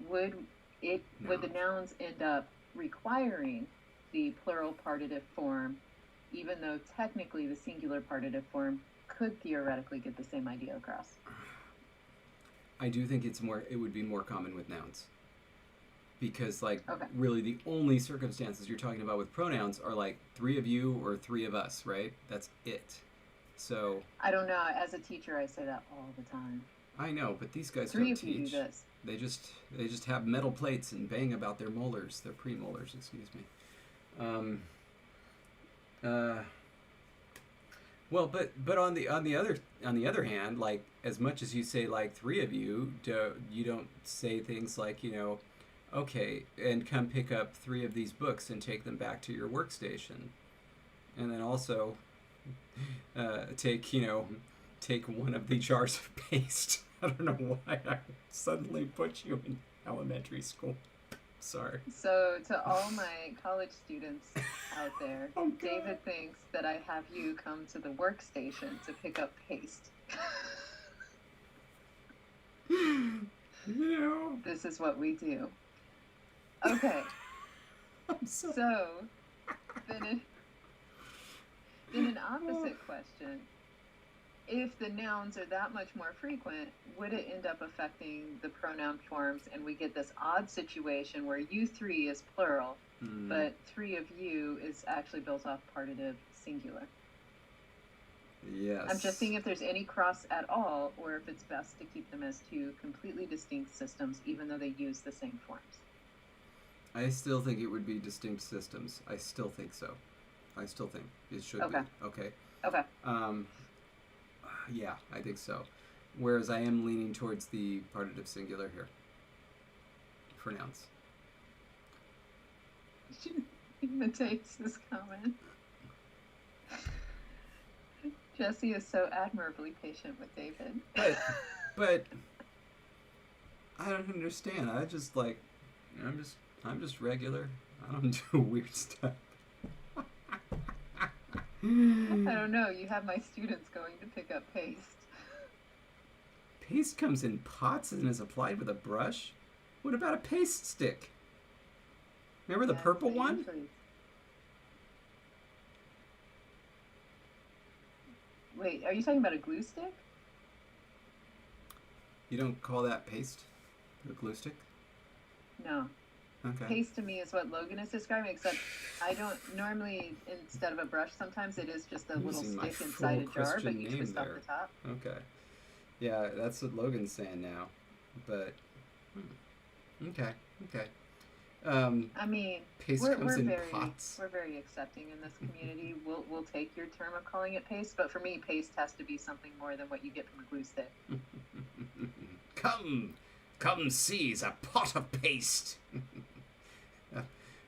Speaker 2: Would the nouns end up requiring the plural partitive form, even though technically the singular partitive form could theoretically get the same idea across?
Speaker 1: I do think it would be more common with nouns. Because,
Speaker 2: Okay.
Speaker 1: really the only circumstances you're talking about with pronouns are, like, three of you or three of us, right? That's it. So...
Speaker 2: I don't know. As a teacher, I say that all the time.
Speaker 1: I know, but these guys
Speaker 2: Three
Speaker 1: don't
Speaker 2: of you
Speaker 1: teach.
Speaker 2: do this.
Speaker 1: They just have metal plates and bang about their molars, their premolars, excuse me. Well, but on the other hand, like, as much as you say, like, three of you, you don't say things like, okay, and come pick up three of these books and take them back to your workstation, and then also take one of the jars of paste. I don't know why I suddenly put you in elementary school. Sorry.
Speaker 2: So, to all my college students out there,
Speaker 1: Oh, God.
Speaker 2: David thinks that I have you come to the workstation to pick up paste. This is what we do. Okay.
Speaker 1: I'm so...
Speaker 2: So, then an opposite question. If the nouns are that much more frequent, would it end up affecting the pronoun forms and we get this odd situation where you three is plural, but three of you is actually built off partitive singular?
Speaker 1: Yes.
Speaker 2: I'm just seeing if there's any cross at all, or if it's best to keep them as two completely distinct systems, even though they use the same forms.
Speaker 1: I still think it would be distinct systems. I still think so. I still think it should be. Okay.
Speaker 2: Okay.
Speaker 1: Yeah, I think so. Whereas I am leaning towards the partitive singular here. For nouns.
Speaker 2: She imitates this comment. Jesse is so admirably patient with David.
Speaker 1: But I don't understand. I'm just regular. I don't do weird stuff.
Speaker 2: I don't know. You have my students going to pick up paste.
Speaker 1: Paste comes in pots and is applied with a brush? What about a paste stick? Remember the purple one?
Speaker 2: Wait, are you talking about a glue stick?
Speaker 1: You don't call that paste? The glue stick?
Speaker 2: No.
Speaker 1: Okay.
Speaker 2: Paste to me is what Logan is describing, except I don't normally, instead of a brush, sometimes it is just a
Speaker 1: I'm
Speaker 2: little
Speaker 1: using my
Speaker 2: stick inside a
Speaker 1: full
Speaker 2: jar, but
Speaker 1: Christian
Speaker 2: you
Speaker 1: name
Speaker 2: twist off
Speaker 1: there.
Speaker 2: the top.
Speaker 1: Okay. Yeah, that's what Logan's saying now. But okay, okay. Um,
Speaker 2: I mean,
Speaker 1: paste
Speaker 2: we're,
Speaker 1: comes
Speaker 2: we're
Speaker 1: in
Speaker 2: very
Speaker 1: pots.
Speaker 2: we're very accepting in this community. We'll take your term of calling it paste, but for me, paste has to be something more than what you get from a glue stick.
Speaker 3: Come, come seize a pot of paste.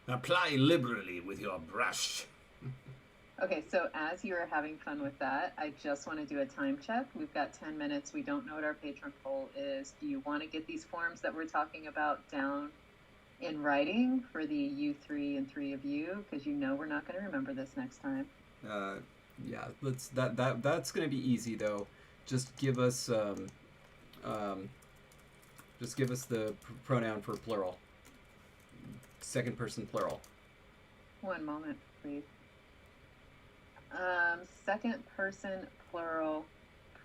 Speaker 3: Apply liberally with your brush.
Speaker 2: Okay, so as you are having fun with that, I just want to do a time check. We've got 10 minutes. We don't know what our patron poll is. Do you want to get these forms that we're talking about down in writing for the you three and three of you? Because you know we're not going to remember this next time.
Speaker 1: Yeah, that's gonna be easy though. Just give us just give us the pronoun for plural. Second person plural.
Speaker 2: One moment, please. Second person plural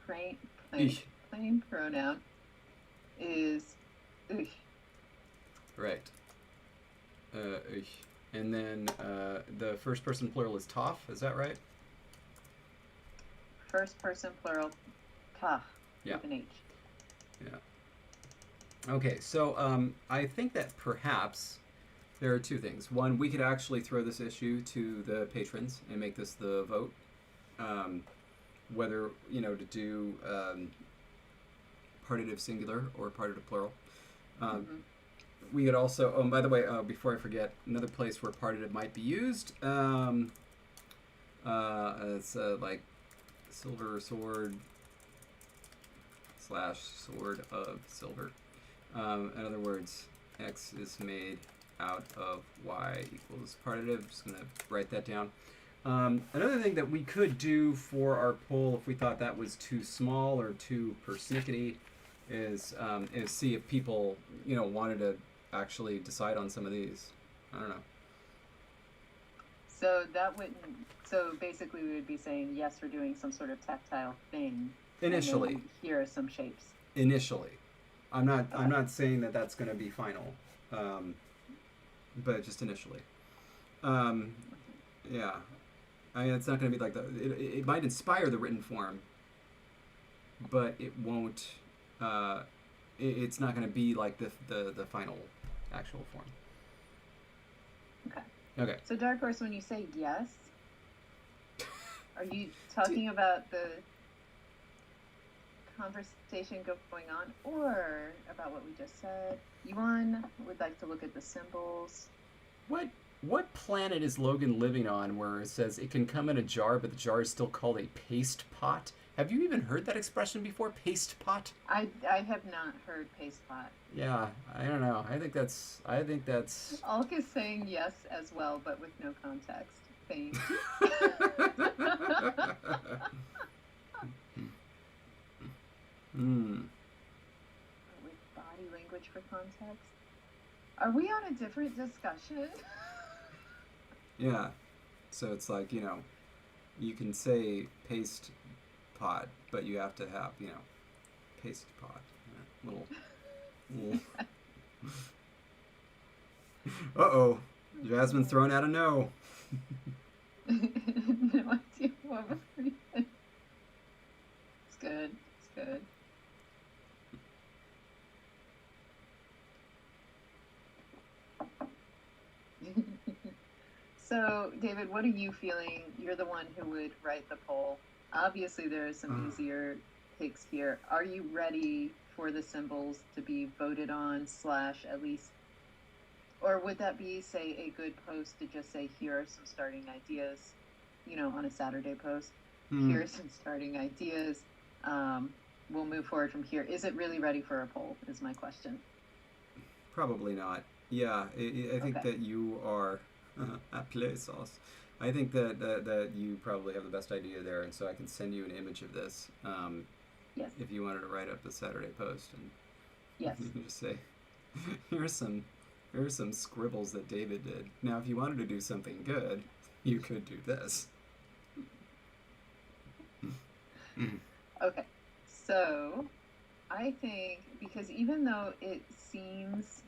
Speaker 2: plain,
Speaker 1: Ich.
Speaker 2: plain pronoun is ich.
Speaker 1: Right. Ich. And then the first person plural is toff. Is that right?
Speaker 2: First person plural ta
Speaker 1: Yeah.
Speaker 2: with an H.
Speaker 1: Yeah. Okay, so I think that perhaps there are two things. One, we could actually throw this issue to the patrons and make this the vote. Whether, to do partitive singular or partitive plural. We could also, by the way, before I forget, another place where partitive might be used, it's like silver sword / sword of silver. In other words, X is made out of Y equals partitive. I'm just going to write that down. Another thing that we could do for our poll, if we thought that was too small or too persnickety, is see if people, wanted to actually decide on some of these. I don't know.
Speaker 2: So that wouldn't. So basically, we would be saying yes, we're doing some sort of tactile thing.
Speaker 1: Initially.
Speaker 2: And then here are some shapes.
Speaker 1: Initially, I'm not saying that that's going to be final, but just initially. Yeah, I mean, it's not going to be like it might inspire the written form, but it won't. It's not going to be like the final actual form.
Speaker 2: Okay.
Speaker 1: Okay.
Speaker 2: So Dark Horse, when you say yes, are you talking about the conversation going on, or about what we just said? Yuan would like to look at the symbols.
Speaker 1: What planet is Logan living on where it says it can come in a jar, but the jar is still called a paste pot? Have you even heard that expression before, paste pot?
Speaker 2: I have not heard paste pot.
Speaker 1: Yeah, I don't know. I think that's.
Speaker 2: Alk is saying yes as well, but with no context. Thanks. With body language for context. Are we on a different discussion?
Speaker 1: Yeah. So it's like, you can say paste pot, but you have to have, paste pot. Little. Uh-oh. Jasmine's thrown out a no.
Speaker 2: No idea what we're reading. It's good. It's good. So, David, what are you feeling? You're the one who would write the poll. Obviously, there are some easier takes here. Are you ready for the symbols to be voted on / at least, or would that be, say, a good post to just say, here are some starting ideas, on a Saturday post? Here are some starting ideas. We'll move forward from here. Is it really ready for a poll, is my question.
Speaker 1: Probably not. Yeah, I think that you are at play sauce. I think that you probably have the best idea there, and so I can send you an image of this.
Speaker 2: Yes.
Speaker 1: If you wanted to write up the Saturday post, and
Speaker 2: yes,
Speaker 1: you can just say, here's some scribbles that David did. Now, if you wanted to do something good, you could do this.
Speaker 2: Okay, so I think, because even though it seems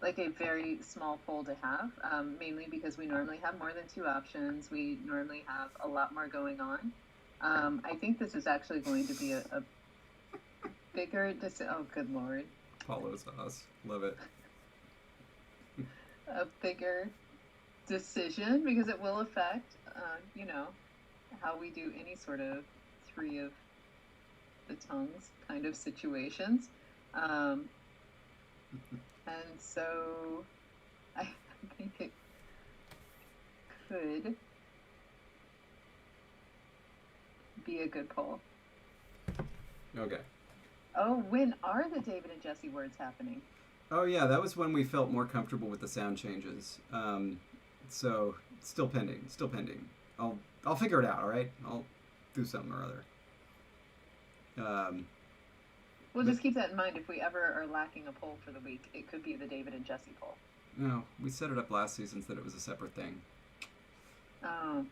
Speaker 2: like a very small poll to have, mainly because we normally have more than two options. We normally have a lot more going on. I think this is actually going to be a bigger oh, good Lord.
Speaker 1: Paulo sauce. Love it.
Speaker 2: A bigger decision because it will affect, you know, how we do any sort of three of the tongues kind of situations. And so I think it could be a good poll.
Speaker 1: Okay.
Speaker 2: Oh, when are the David and Jesse words happening?
Speaker 1: Oh yeah, that was when we felt more comfortable with the sound changes. So still pending. Still pending. I'll figure it out. All right. I'll do something or other.
Speaker 2: We'll just keep that in mind. If we ever are lacking a poll for the week, it could be the David and Jesse poll.
Speaker 1: No, we set it up last season so that it was a separate thing.
Speaker 2: Oh,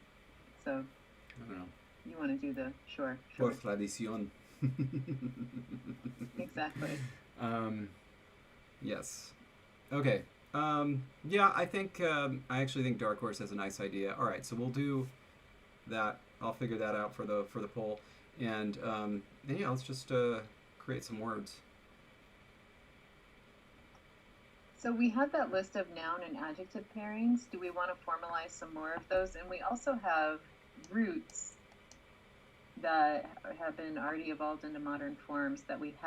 Speaker 2: so
Speaker 1: I don't know.
Speaker 2: you want to do the sure.
Speaker 1: Por tradición.
Speaker 2: Exactly.
Speaker 1: Yes. Okay. Yeah, I think I actually think Dark Horse has a nice idea. All right, so we'll do that. I'll figure that out for the poll, and yeah, let's just create some words.
Speaker 2: So we had that list of noun and adjective pairings. Do we want to formalize some more of those? And we also have roots that have been already evolved into modern forms that we have